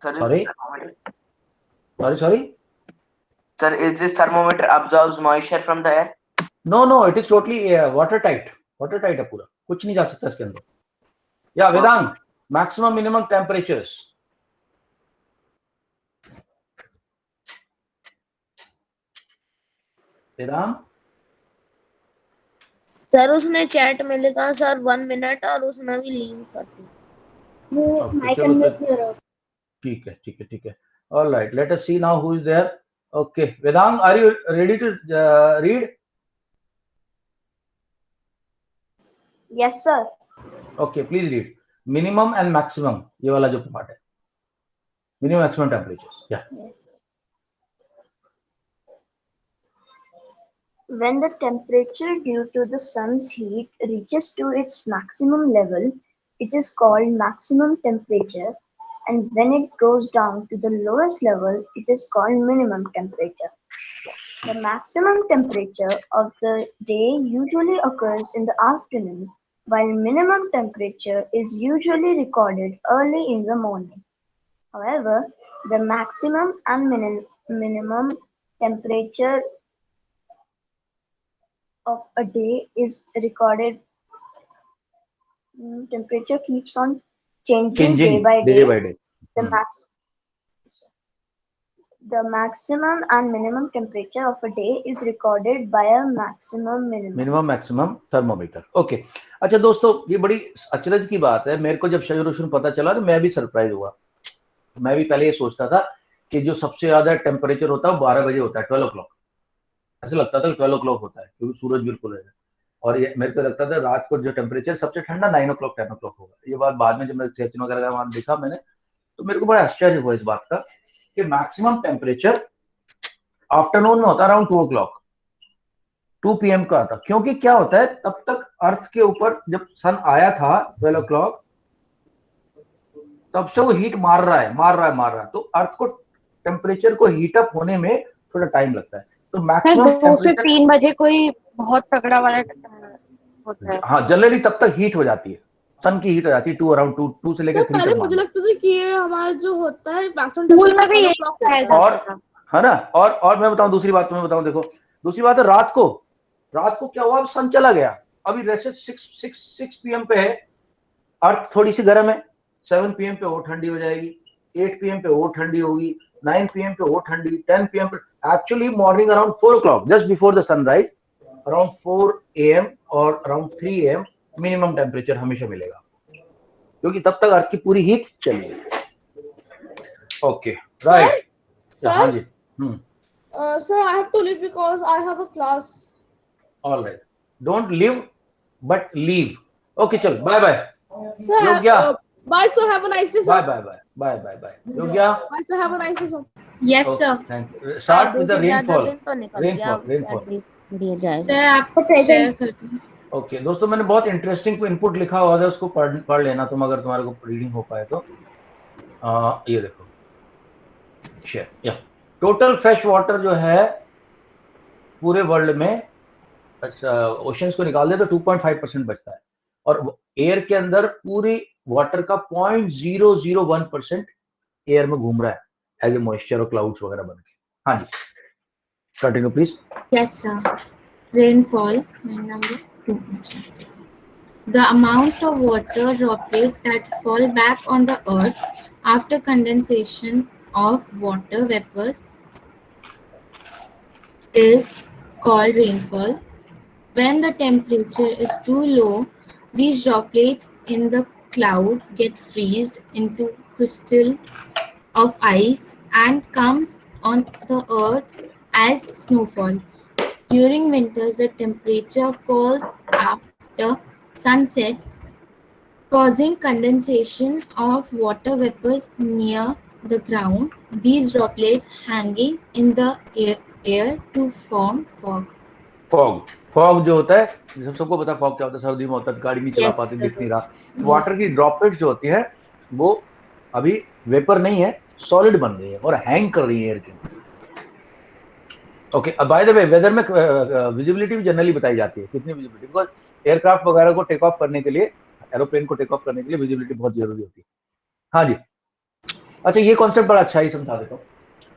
Sorry? Sir, is this thermometer absorbs moisture from the air? No, it is totally watertight है पूरा, कुछ नहीं जा सकता इसके अंदर। या वेदांत, maximum minimum temperatures. वेदांत sir उसने चैट में लिखा सर 1 मिनट, और उसने भी लीव कर दी। वो माइक अनम्यूट नहीं हो रहा। ठीक है। All right, let us see now who is there. Okay, Vedant, are you ready to read? Yes, sir. Okay, please read. Minimum and maximum, ये वाला जो पार्ट है, minimum maximum temperatures. Yeah. Yes. When the temperature due to the sun's heat reaches to its maximum level, it is called maximum temperature, and when it goes down to the lowest level, it is called minimum temperature. The maximum temperature of the day usually occurs in the afternoon, while minimum temperature is usually recorded early in the morning. However, the maximum and minimum temperature of a day is recorded. Temperature keeps on changing day by day. The maximum and minimum temperature of a day is recorded by a maximum thermometer. Okay. अच्छा दोस्तों, ये बड़ी अचरज की बात है। मेरे को जब शुरू पता चला तो मैं भी सरप्राइज हुआ। मैं भी पहले ये सोचता था कि जो सबसे ज्यादा टेम्परेचर होता है वो 12 बजे होता है, 12 o'clock। ऐसे लगता था कि 12 o'clock होता है क्योंकि सूरज बिल्कुल है। और ये मेरे को लगता था रात को जो टेम्परेचर सबसे ठंडा 9 o'clock 10 o'clock होगा। ये बात बाद में जब मैं सेशन वगैरह का वहां देखा मैंने, तो मेरे को बड़ा आश्चर्य हुआ इस बात का कि मैक्सिमम टेम्परेचर आफ्टरनून में होता है अराउंड 2 o'clock, 2 PM का आता। क्योंकि क्या होता है, तब तक अर्थ के ऊपर जब सन आया था 12 o'clock, तब से वो हीट मार रहा है। तो अर्थ को टेम्परेचर को हीटअप होने में थोड़ा टाइम लगता है। तो मैक्सिमम 2 से 3 बजे कोई बहुत तगड़ा वाला होता है। हाँ, जनरली तब तक हीट हो जाती है, सन की हीट हो जाती है 2 अराउंड 2 से लेकर 3 पहले तक। मुझे लगता था कि ये हमारा जो होता है स्कूल में भी यही सिखाया और जाता था, है ना। और मैं बताऊं दूसरी बात, देखो दूसरी बात है, रात को क्या हुआ, अब सन चला गया। अभी वैसे 6 PM पे है, अर्थ थोड़ी सी गर्म है, 7 PM पे और ठंडी हो जाएगी, 8 PM पे और ठंडी होगी, 9 PM पे और ठंडी, 10 PM पे। Actually morning around 4 o'clock, just before the sunrise, around 4 AM और अराउंड 3 AM मिनिमम टेम्परेचर हमेशा मिलेगा, क्योंकि तब तक अर्थ की पूरी हीट चलेगी। Okay, right. हाँ जी। Sir, I have to leave because I have a class. All right. Don't live, but leave. Okay, चल, bye bye. Sir, योग्या। bye sir, have a nice day sir. Bye. योग्या। Bye sir, have a nice day sir. Yes sir. Thank you. Start with the rainfall. Sir आपको present करती हूँ। Okay दोस्तों, मैंने बहुत interesting input लिखा हुआ है, उसको पढ़ लेना तुम, अगर तुम्हारे को रीडिंग हो पाए तो। ये देखो, शेयर या टोटल फ्रेश वाटर जो है पूरे वर्ल्ड में, अच्छा ओशंस को निकाल दे तो 2.5% बचता है, और एयर के अंदर पूरी वाटर का 0.001% एयर में घूम रहा है एज ए मॉइस्चर और क्लाउड्स वगैरह बन के। हाँ जी, continue please. Yes sir. Rainfall number 2. The amount of water droplets that fall back on the earth after condensation of water vapors is called rainfall. When the temperature is too low, these droplets in the cloud get freezed into crystal of ice and comes on the earth as snowfall. During winters, the temperature falls after sunset, causing condensation of water vapors near the ground. These droplets hanging in the air to form fog. Fog जो होता है, सबको पता fog क्या होता है, सर्दी में होता है, गाड़ी नहीं चला पाते, दिख नहीं रहा। वाटर की ड्रॉपलेट जो होती है वो अभी वेपर नहीं है, सॉलिड बन रही है और हैंग कर रही है एयर के अंदर। Okay, by the way weather में विजिबिलिटी भी जनरली बताई जाती है, कितनी विजिबिलिटी, बिकॉज एयरक्राफ्ट वगैरह को टेक ऑफ करने के लिए, एरोप्लेन को टेक ऑफ करने के लिए विजिबिलिटी बहुत जरूरी होती है। हाँ जी, अच्छा ये कॉन्सेप्ट बड़ा अच्छा ही समझा देता हूँ।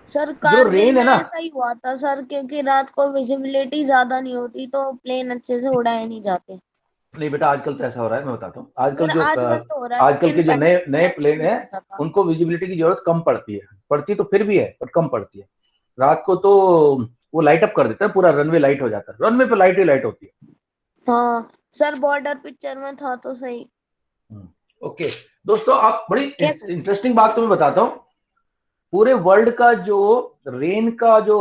सर जो कारगिल रेन है में ना, ऐसा ही हुआ था सर, क्योंकि रात को विजिबिलिटी ज्यादा नहीं होती तो प्लेन अच्छे से उड़ाए नहीं जाते। नहीं बेटा, आजकल तो ऐसा हो रहा है, मैं बताता हूँ। आजकल सर जो आजकल तो हो रहा है, आजकल के जो लेकिन नए पहले प्लेन नहीं हैं होता था। उनको विजिबिलिटी की जरूरत कम पड़ती है, पड़ती तो फिर भी है पर कम पड़ती है। रात को तो वो लाइट अप कर देता है, पूरा रनवे लाइट हो जाता है, रनवे पे लाइट ही लाइट होती है। हाँ सर, बॉर्डर पिक्चर में था तो सही। ओके दोस्तों, आप बड़ी इंटरेस्टिंग बात तो मैं बताता हूँ। पूरे वर्ल्ड का जो रेन का जो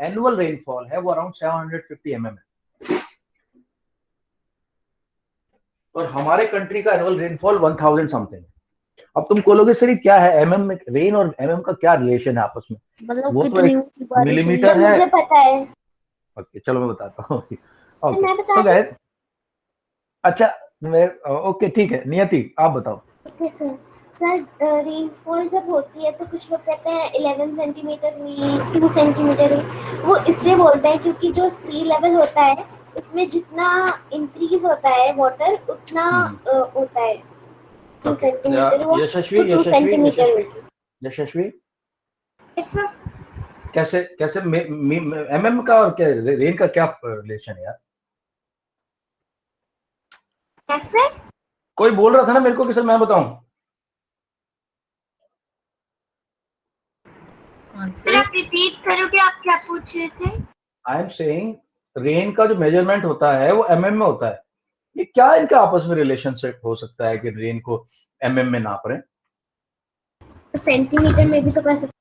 एनुअल रेनफॉल है वो अराउंड 750 mm है, और हमारे कंट्री का एनुअल रेनफॉल 1000 समथिंग। अब तुम बोलोगे सर क्या है एमएम में, रेन और एमएम का क्या रिलेशन है आपस में? मतलब वो तो कितनी ऊंची एक बारिश हुई मिलीमीटर है। मुझे पता है। ओके चलो मैं बताता हूँ। मैं ओके बता सो दूं? गाइस, अच्छा मैं ओके ठीक है, नियति आप बताओ। Okay sir. सर रेनफॉल जब होती है तो कुछ लोग कहते हैं 11 सेंटीमीटर हुई, 2 सेंटीमीटर हुई। वो इसलिए बोलते हैं क्योंकि जो सी लेवल होता है उसमें जितना इंक्रीज होता है वाटर उतना होता है 2 सेंटीमीटर हुआ यशस्वी, तो 2 सेंटीमीटर होगी। यशस्वी ऐसा कैसे कैसे एमएम का और क्या रेन का क्या रिलेशन है यार? कैसे? कोई बोल रहा था ना मेरे को कि सर मैं बताऊं। सर आप रिपीट करोगे, आप क्या पूछ रहे थे? आई एम सेइंग रेन का जो मेजरमेंट होता है वो एमएम में होता है। ये क्या इनका आपस में रिलेशनशिप हो सकता है कि रेन को एमएम में नाप रहे हैं? सेंटीमीटर में भी तो कर सकते।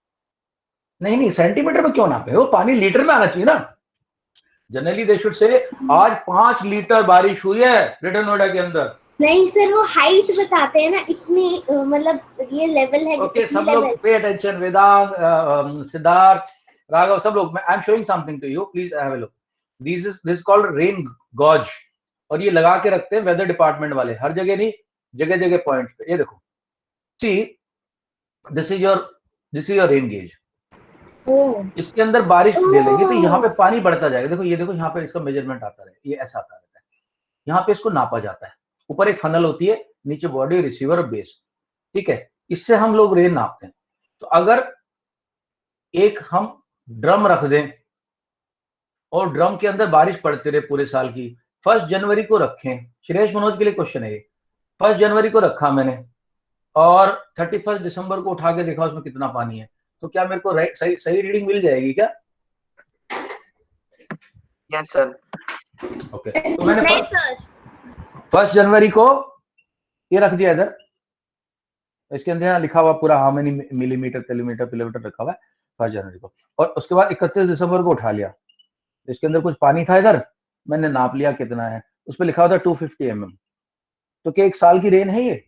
नहीं सेंटीमीटर में क्यों नापे, वो पानी लीटर में आना चाहिए ना। जनरली दे शुड से आज 5 लीटर बारिश हुई है ग्रेटर नोएडा के अंदर। नहीं सर, वो हाइट बताते हैं ना, इतनी मतलब ये लेवल है। ओके सब लोग पे अटेंशन, वेदांत, सिद्धार्थ, राघव, सब लोग, I am showing something to you, please have a look. This called rain gauge, और ये लगा के रखते हैं वेदर डिपार्टमेंट वाले, हर जगह नहीं, जगह जगह पॉइंट पे। ये देखो, see this is your rain gauge. इसके अंदर बारिश दे देंगे तो यहाँ पे पानी बढ़ता जाएगा। देखो ये देखो, यहाँ पे इसका मेजरमेंट आता है, ये ऐसा आता रहता है, यहाँ पे इसको नापा जाता है। ऊपर एक फनल होती है, नीचे बॉडी, रिसीवर और बेस, ठीक है, इससे हम लोग रेन नापते हैं। तो अगर एक हम ड्रम रख दें और ड्रम के अंदर बारिश पड़ती रहे पूरे साल की, 1 जनवरी को रखें, श्रेयस मनोज के लिए क्वेश्चन है ये, 1 जनवरी को रखा मैंने और 31 दिसंबर को उठा के देखा उसमें कितना पानी है, तो क्या मेरे को सही रीडिंग मिल जाएगी क्या? Yes sir. ओके, तो मैंने 1 जनवरी को ये रख दिया इधर, इसके अंदर यहाँ लिखा हुआ पूरा हाउ मेनी मिलीमीटर, किलोमीटर रखा हुआ है 1 जनवरी को, और उसके बाद 31 दिसंबर को उठा लिया, इसके अंदर कुछ पानी था इधर, मैंने नाप लिया कितना है, उस पर लिखा हुआ था 250 mm। तो क्या एक साल की रेन है ये?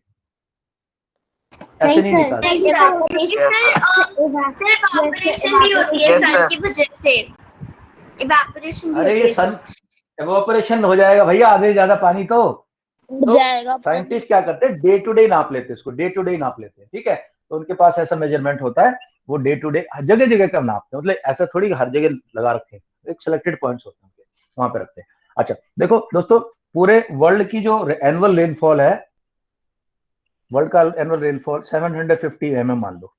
ऐसे नहीं निकाल। अरे ये सन एवापोरेशन हो जाएगा भैया, आधे ज्यादा पानी तो जाएगा। साइंटिस्ट क्या करते हैं, डे टू डे नाप लेते हैं, इसको डे टू डे नाप लेते हैं, ठीक है। तो उनके पास ऐसा मेजरमेंट होता है, वो डे टू डे जगह जगह का नापते हैं, मतलब ऐसा थोड़ी हर जगह लगा रखे हैं, एक सिलेक्टेड पॉइंट्स होते हैं वहां पे रखते हैं। अच्छा देखो दोस्तों, पूरे वर्ल्ड की जो एनुअल रेनफॉल है, वर्ल्ड का एनुअल रेनफॉल 750 mm मान लो,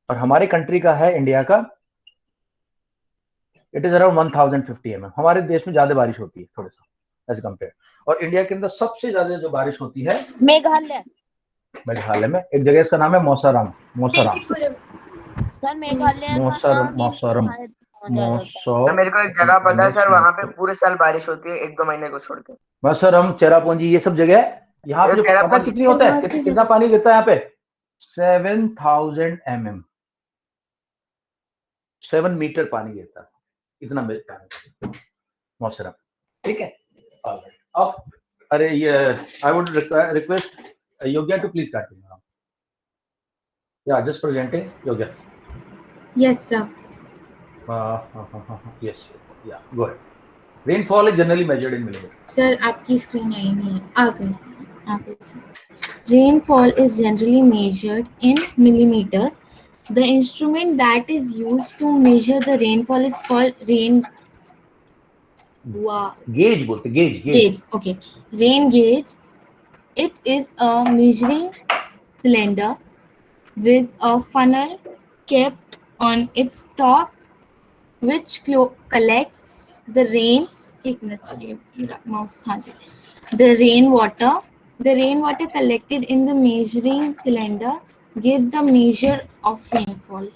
और हमारे कंट्री का है, इंडिया का, इट इज अराउंड 1050 mm। हमारे देश में ज्यादा बारिश होती है थोड़ा सा एज कंपेयर, और इंडिया के अंदर सबसे ज्यादा जो बारिश होती है मेघालय में, एक जगह इसका नाम है मौसाराम। सर मेघालय मेरे को एक जगह पता है सर, वहाँ पे पूरे साल बारिश होती है, 1-2 महीने को छोड़ के। मौसाराम, चेरापूंजी, ये सब जगह यहाँ पे जो पता कितनी होता है, कितना पानी गिरता है यहाँ पे? 7000 mm, 7 मीटर पानी गिरता है, इतना पानी मौसम, ठीक है। अब अरे ये I would request Yogya to please continue. या just presenting Yogya. Yes, sir. Yes, yeah, go ahead. Rainfall is generally measured in millimeters. Sir, आपकी स्क्रीन आई नहीं है, आ गई sir. Rainfall is generally measured in millimeters. The instrument that is used to measure the rainfall is called rain. Wow. Gauge बोलते, gauge. Okay. Rain gauge. It is a measuring cylinder with a funnel kept on its top, which collects the rain. एक minute sir, मेरा mouse, हाँ जी. The rainwater collected in the measuring cylinder gives the measure of rainfall.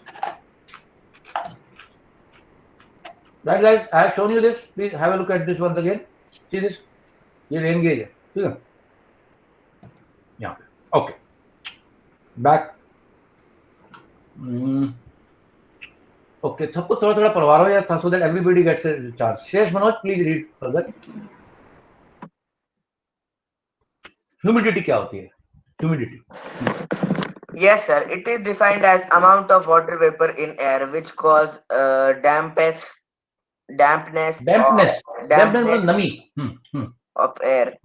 Right guys, I have shown you this. Please have a look at this once again. See this? ये rain gauge है, ठीक है, यहाँ पे। Okay, back. Okay, सबको थोड़ा थोड़ा पढ़वा रहा हूँ यार, so that everybody gets a chance. शेष Manoj, please read further. Humidity क्या होती है? Humidity. Yes, sir. It is defined as amount of water vapor in air which cause dampness मतलब नमी of air.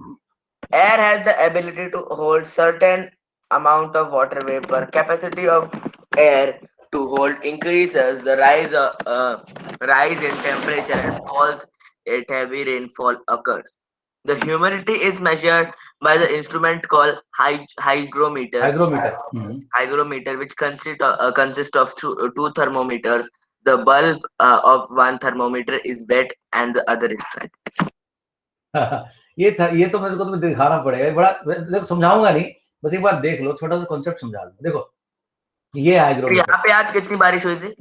Air has the ability to hold certain amount of water vapor. Capacity of air to hold increases the rise in temperature and falls if heavy rainfall occurs. The humidity is measured by the instrument called hygrometer. Hygrometer, which consists of two thermometers. The bulb of one thermometer is wet and the other is dry. ये तो मेरे को तुम्हें दिखाना पड़ेगा, बड़ा देखो, समझाऊंगा नहीं, बस एक बार देख लो, छोटा सा कॉन्सेप्ट समझा दो। देखो ये हाइग्रोमीटर, यहाँ पे आज कितनी बारिश हुई थी?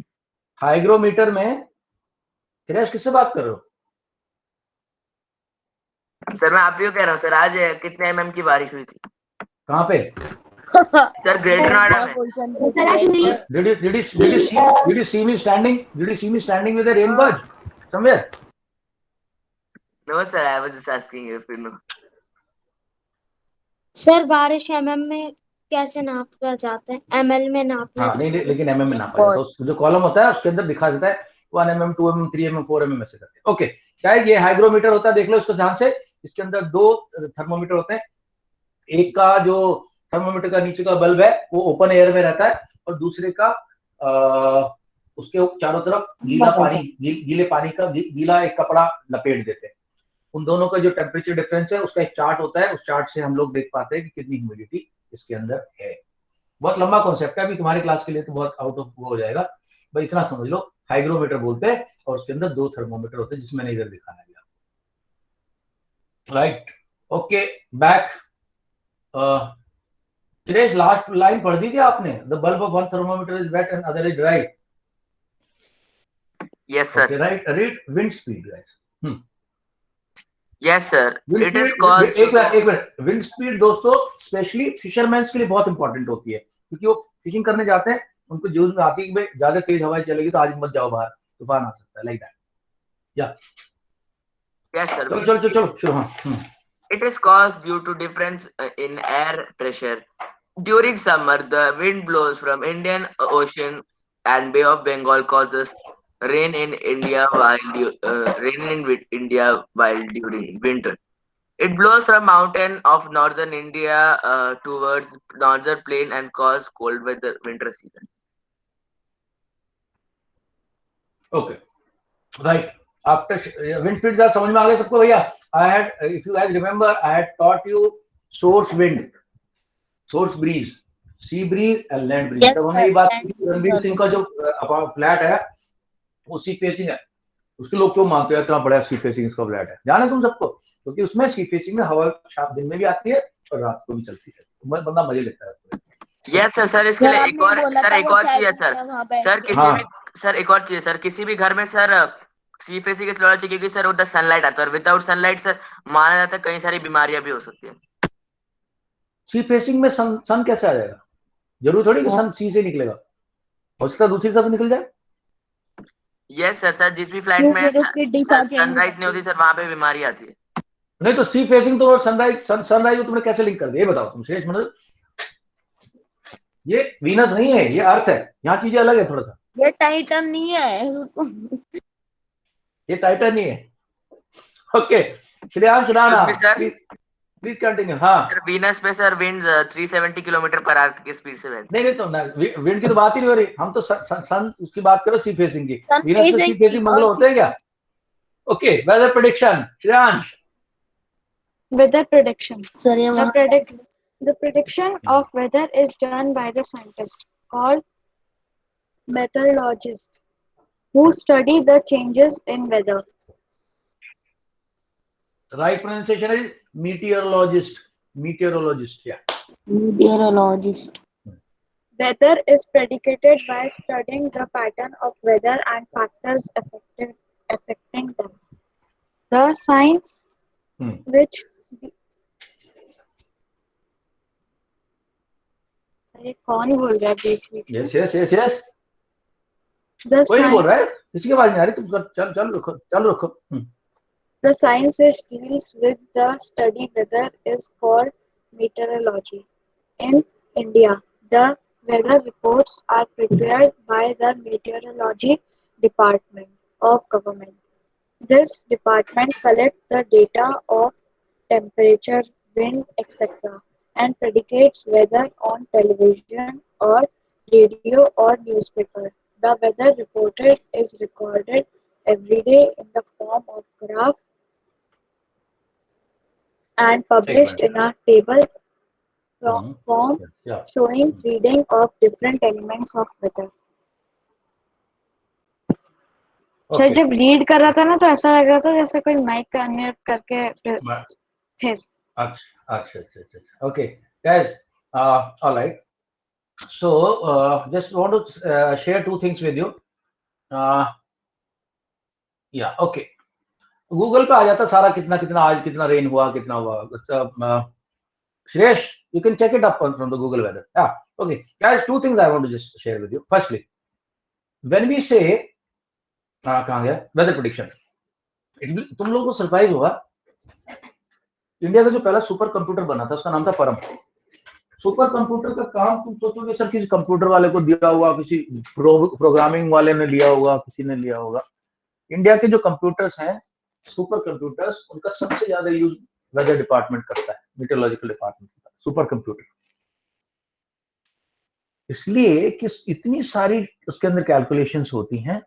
हाइग्रोमीटर में फिरेश किससे बात कर रहे हो? सर मैं आप ही को कह रहा हूँ सर, आज कितने mm की बारिश हुई थी? कहाँ पे? सर ग्रेटर नोएडा में। Did you see me standing? Did you see me standing with a rain gauge somewhere? No sir, I was just asking you if you know. Sir बारिश mm में कैसे नापा जाता है? ml में नापना? हाँ नहीं, लेकिन mm में नापा जाता है। जो कॉलम होता है उसके अंदर दिखा देता है 1 mm, 2 mm, 3 mm, 4 mm ऐसे करके। ओके, क्या है ये हाइग्रोमीटर होता है? देख लो इसको ध्यान से। इसके अंदर दो थर्मोमीटर होते हैं। एक का जो थर्मोमीटर का नीचे का बल्ब है वो ओपन एयर में रहता है, और दूसरे का उसके चारों तरफ गीले पानी का गीला एक कपड़ा लपेट देते हैं। उन दोनों का जो टेम्परेचर डिफरेंस है उसका एक चार्ट होता है, उस चार्ट से हम लोग देख पाते हैं कि कितनी ह्यूमिडिटी इसके अंदर है। बहुत लंबा कॉन्सेप्ट है, अभी तुम्हारी क्लास के लिए तो बहुत आउट ऑफ वो हो जाएगा, भाई इतना समझ लो। हाइग्रोमीटर बोलते हैं और उसके अंदर दो थर्मोमीटर होते हैं, जिसमें मैंने इधर दिखाया गया। Right, okay, back. Suresh last line पढ़ दी थी आपने? The bulb of one thermometer is wet and other is dry. Yes sir. Right, read wind speed guys. Yes sir, it is called. एक मिनट, विंड स्पीड दोस्तों specially fishermans के लिए बहुत important होती है, क्योंकि वो फिशिंग करने जाते हैं, उनको न्यूज में आती है कि ज्यादा तेज हवाएं चलेगी तो आज मत जाओ बाहर, तूफान आ सकता है, लाइक दैट। या यस सर, चलो शुरू। हाँ, it is caused due to difference in air pressure. During summer, the wind blows from Indian Ocean and Bay of Bengal causes rain in India while during winter. It blows from mountain of northern India towards northern plain and cause cold weather winter season. Okay, right. After wind speeds are समझ में आ गए सबको भैया? I had, if you guys remember, I had taught you source wind, source breeze, sea breeze and land breeze. तब हमने ये बात की, रणवीर सिंह का जो फ्लैट है वो सी फेसिंग है, उसके लोग क्यों मानते हैं इतना बड़ा सी फेसिंग इसका फ्लैट है? जाने तुम सबको, क्योंकि उसमें सी फेसिंग में हवा शाम दिन में भी आती है और रात को भी चलती है, बंदा मजे लेता है। यस सर, इसके लिए एक और चीज है सर किसी भी सर एक और चीज सर, किसी भी घर में सर सी फेसिंग इसलिए होना चाहिए क्योंकि सर उधर सनलाइट आता है, और विदाउट सनलाइट सर माना जाता है कई सारी बीमारियां भी हो सकती है। सी फेसिंग में सन कैसे आ जाएगा? जरूरी थोड़ी कि सन सी से निकलेगा, हो सकता है दूसरी तरफ निकल जाए। यस सर, सर जिस भी फ्लाइट में सनराइज नहीं होती सर, वहां पे बीमारी आती है। नहीं तो सी फेसिंग तो सनराइज को तुमने कैसे लिंक कर दिया, ये बताओ तुम श्रेष्ठ मनोज। ये वीनस नहीं है, ये अर्थ है, यहाँ चीजें अलग है थोड़ा सा। ये टाइटन नहीं है, ये टाइटन नहीं है। Okay Shreyansh Rana, please continue. हाँ सर वीनस पे sir wind 370 kilometre per hour की स्पीड से बहती है। नहीं तो विंड की तो बात ही नहीं हो रही, हम तो सन उसकी बात करो, सी फेसिंग की। Sun वीनस पे सी facing फेसिंग मंगल होते हैं क्या? Okay weather prediction Shreyansh. Weather prediction. Sir ये The prediction of weather is done by the scientists called meteorologists who study the changes in weather. Right pronunciation is meteorologist. Yeah. meteorologist. Weather is predicated by studying the pattern of weather and factors affecting them. The science which अरे कौन बोल रहा है बीच बीच में? Yes कोई नहीं बोल रहा है, किसी की आवाज नहीं आ रही, तुम चल रखो। The science which deals with the study weather is called meteorology. In India, the weather reports are prepared by the meteorology department of government. This department collects the data of temperature, wind, etc. and predicates weather on television or radio or newspaper. The weather reported is recorded every day in the form of graph and published in a table form showing reading of different elements of weather. Sir जब read कर रहा था ना तो ऐसा लग रहा था जैसे कोई माइक का अनम्यूट करके फिर अच्छा okay guys, all right, so just want to share two things with you. Yeah, okay, Google पे आ जाता सारा, कितना आज कितना रेन हुआ, कितना हुआ। Shresh, you can check it up from the Google weather. Yeah, okay guys, two things I want to just share with you. Firstly, when we say कहाँ गया वेदर प्रेडिक्शन, तुम लोगों को सरप्राइज होगा, इंडिया का जो पहला सुपर कंप्यूटर बना था उसका नाम था परम। सुपर कंप्यूटर का काम तुम सोचोगे सर किसी कंप्यूटर वाले को दिया होगा, किसी प्रोग्रामिंग वाले ने लिया होगा, किसी ने लिया होगा। इंडिया के जो कंप्यूटर्स हैं सुपर कंप्यूटर्स, उनका सबसे ज्यादा यूज वेदर डिपार्टमेंट करता है, मीटरोलॉजिकल डिपार्टमेंट सुपर कंप्यूटर, इसलिए कि इतनी सारी उसके अंदर कैलकुलेशंस होती हैं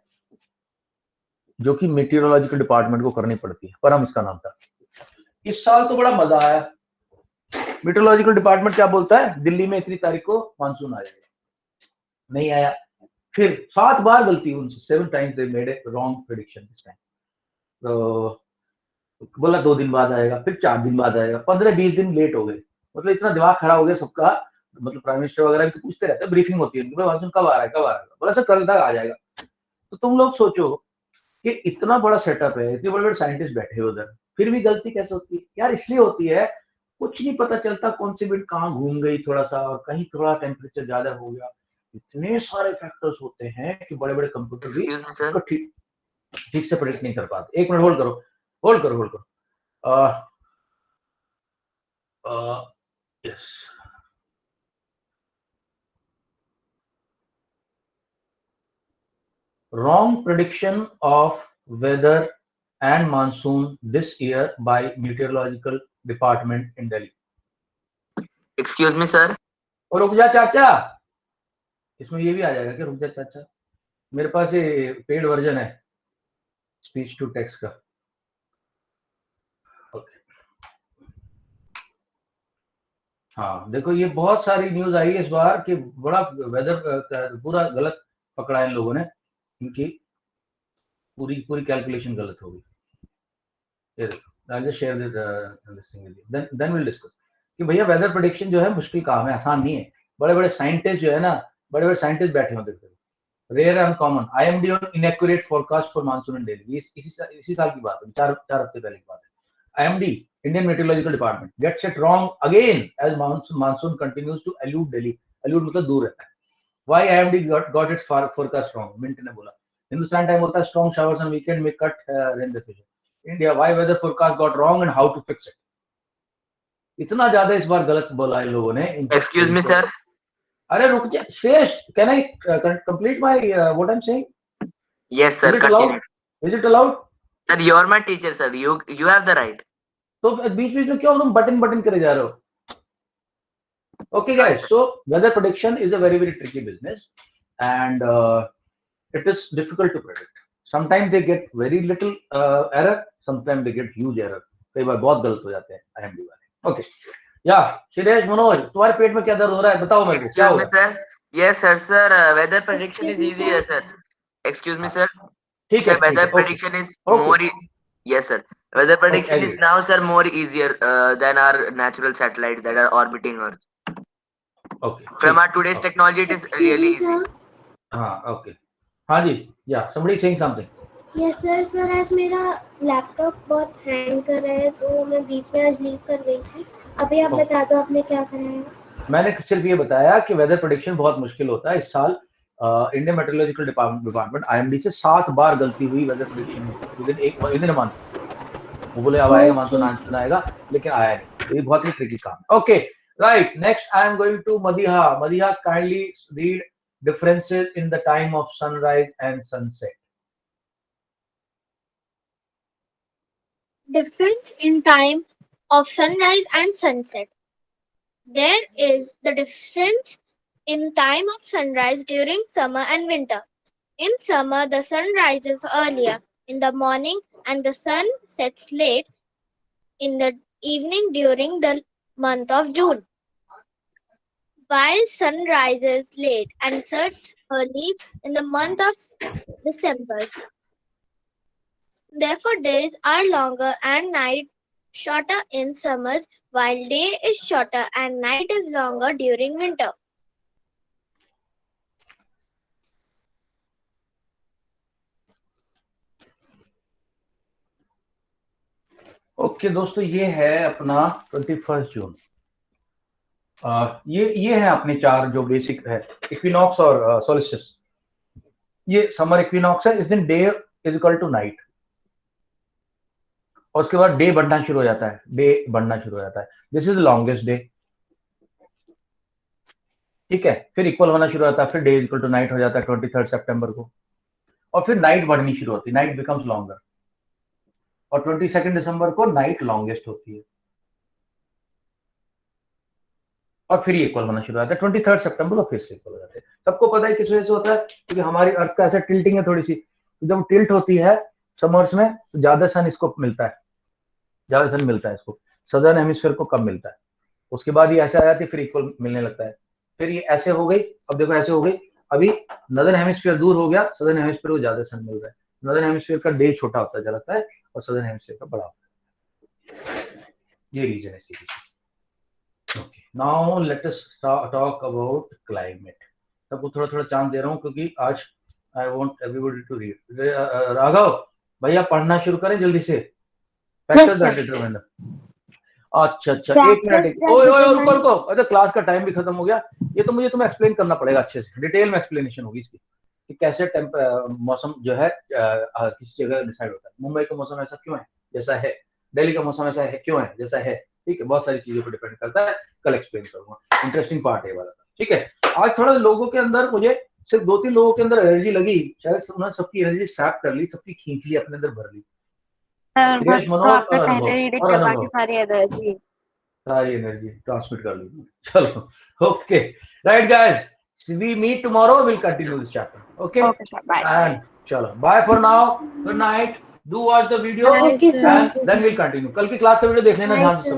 जो कि मीटरोलॉजिकल डिपार्टमेंट को करनी पड़ती है। परम इसका नाम था। इस साल तो बड़ा मजा आया, मीटरोलॉजिकल डिपार्टमेंट क्या बोलता है, दिल्ली में इतनी तारीख को मानसून आ जाएगा, नहीं आया। फिर 7 बार गलती उनसे, 7 times they made a wrong prediction this time। तो बोला 2 दिन बाद आएगा, फिर 4 दिन बाद आएगा, 15-20 दिन लेट हो गए। मतलब इतना दिमाग खराब हो गया सबका, मतलब प्राइम मिनिस्टर वगैरह भी तो पूछते रहते हैं, ब्रीफिंग होती है मानसून कब आ रहा है, कब आ रहा है, बोला सर कल तक आ जाएगा। तो तुम लोग सोचो कि इतना बड़ा सेटअप है, इतने बड़े बड़े साइंटिस्ट बैठे उधर, फिर भी गलती कैसे होती है यार? इसलिए होती है कुछ नहीं पता चलता कौन सी बिट कहाँ घूम गई थोड़ा सा, और कहीं थोड़ा टेम्परेचर ज्यादा हो गया। इतने सारे फैक्टर्स होते हैं कि बड़े बड़े कंप्यूटर भी ठीक से प्रेडिक्ट नहीं कर पाते। 1 मिनट होल्ड करो। Yes, wrong prediction of weather and monsoon this year by meteorological department in Delhi. Excuse me sir, और रुक जा चाचा, इसमें ये भी आ जाएगा कि रुक जा चाचा, मेरे पास ये पेड वर्जन है स्पीच टू टेक्स्ट का। ओके हाँ देखो, ये बहुत सारी न्यूज आई इस बार कि बड़ा वेदर पूरा गलत पकड़ा इन लोगों ने, इनकी पूरी कैलकुलेशन गलत हो गई। I'll just share this thing with you. Then we'll discuss कि भैया वेदर प्रेडिक्शन जो है मुश्किल काम है, आसान नहीं है। बड़े बड़े साइंटिस्ट जो है ना, बड़े बड़े साइंटिस्ट बैठे होते हैं। Rare uncommon IMD on inaccurate forecast for monsoon in Delhi, इसी साल की बात है, 4 हफ्ते पहले की बात है। IMD Indian Meteorological Department gets it wrong again as monsoon continues to elude Delhi. Elude मतलब दूर रहता है. Why IMD got its forecast wrong? Mint ने बोला. Hindustan time होता है strong showers on weekend may cut rain deficit. India, why weather forecast got wrong and how to fix it? इतना ज्यादा इस बार गलत बोला इन लोगों ने. Excuse me, sir. अरे रुक जा श्रेष्ठ, can I complete my what I'm saying? Yes, sir. Is it allowed? Sir, you're my teacher, sir. You have the right. तो बीच बीच में क्यों तुम बटन करे जा रहे हो? Okay, guys. So weather prediction is a very tricky business, and it is difficult to predict. Sometimes they get very little error. Sometimes they get huge error. कई बार बहुत गलत हो जाते हैं IMD वाले. Okay. Yeah, Shiresh, Manoj, तुम्हारे पेट में क्या दर्द हो रहा है? बताओ मेरे को. क्या हो रहा है? Sir. Yes, sir. Sir, weather prediction is easier, sir. Excuse me, sir. ठीक है. Weather prediction is more. Yes, sir. Weather prediction is now, sir, more easier than our natural satellites that are orbiting Earth. Okay. From our today's technology, it is really easy. हाँ, okay. हाँ जी. Yeah, somebody saying something. Yes sir आज मेरा laptop बहुत hang कर रहा है तो मैं बीच में आज लीव कर गई थी. अभी आप बता दो आपने क्या करा है. मैंने सिर्फ ये बताया कि वेदर प्रेडिक्शन बहुत मुश्किल होता है. इस साल इंडियन मेट्रोलॉजिकल डिपार्टमेंट IMD से 7 बार गलती हुई वेदर प्रेडिक्शन में विद इन मंथ. वो बोले अब आएगा मानसून आएगा, लेकिन आया नहीं. ये बहुत ही ट्रिकी काम है. Okay right, next I am going to Madiha kindly read differences in the time of sunrise and sunset. Difference in time of sunrise and sunset. There is the difference in time of sunrise during summer and winter. In summer, the sun rises earlier in the morning and the sun sets late in the evening during the month of June. While sun rises late and sets early in the month of December. Therefore, days are longer and night shorter in summers, while day is shorter and night is longer during winter. Okay दोस्तों, ये है अपना 21 जून. ये है अपने 4 जो basic है, equinox और सोलिस्टिस. ये समर इक्विनॉक्स है. इस दिन day is equal to night और उसके बाद डे बढ़ना शुरू हो जाता है. This is longest day. ठीक है, फिर इक्वल होना शुरू होता है, फिर day is equal to night हो जाता है 23 सितंबर को, और फिर नाइट बढ़नी शुरू होती है. नाइट बिकम्स लॉन्गर और 22 दिसंबर को नाइट लॉन्गेस्ट होती है और फिर ये इक्वल होना शुरू होता है 23 सितंबर को, फिर से इक्वल हो जाते हैं. सबको पता है किस वजह से होता है, क्योंकि हमारी अर्थ का ऐसा टिल्टिंग है थोड़ी सी. जब टिल्ट होती है समर्स में तो ज्यादा सन इसको मिलता है, इसको. सदर्न हेमिस्फीयर को कम मिलता है. उसके बाद ये ऐसे आ जाती है, फिर इक्वल मिलने लगता है. फिर ये ऐसे हो गई. अब देखो ऐसे हो गई. अभी नदर्न हेमिस्फीयर दूर हो गया, सदर्न हेमिस्फीयर को ज्यादा सन मिल रहा है. नदर्न हेमिस्फीयर का डे छोटा होता जाता है और सदर्न हेमिस्फीयर का बड़ा होता है. ये रीजन है इसकी. Okay, now let us talk about climate. सबको थोड़ा थोड़ा चांस दे रहा हूँ क्योंकि आज I want everybody to read. Raghav भैया पढ़ना शुरू करें जल्दी से. अच्छा, 1 मिनट. ओए रुको. अच्छा, क्लास का टाइम भी खत्म हो गया. ये तो मुझे तुम्हें एक्सप्लेन करना पड़ेगा अच्छे से. डिटेल में एक्सप्लेनेशन होगी इसकी कि कैसे मौसम जो है किसी जगह डिसाइड होता है. मुंबई का मौसम ऐसा क्यों है जैसा है, दिल्ली का मौसम ऐसा है क्यों है जैसा है. ठीक है, बहुत सारी चीजों पर डिपेंड करता है. कल एक्सप्लेन करूंगा. इंटरेस्टिंग पार्ट है वाला. ठीक है, आज थोड़ा लोगों के अंदर, मुझे सिर्फ 2-3 लोगों के अंदर एनर्जी लगी. शायद उन्होंने सबकी एनर्जी सैप कर ली, सबकी खींच ली, अपने अंदर भर ली. सारी एनर्जी ट्रांसमिट कर ली. चलो, okay right guys, we meet tomorrow. We'll continue this chapter. Okay sir, bye. And chalo, bye for now. Good night. Do watch the video. Okay, sir. And then we'll continue. कल की class का video देख लेना ध्यान से.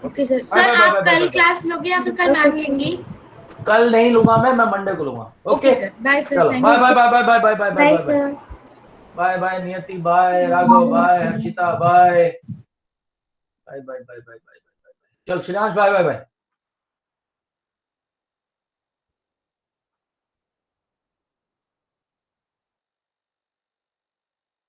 Okay sir. Sir आप कल class लोगे या फिर कल मैम लेंगी? कल नहीं लूंगा मैं मंडे को लूंगा. Okay sir, bye sir. चलो, bye bye bye bye bye bye bye bye bye bye. Niyati bye, Raghav bye, Harshita bye, bye bye bye bye bye. चल श्रीनाथ बाय बाय बाय.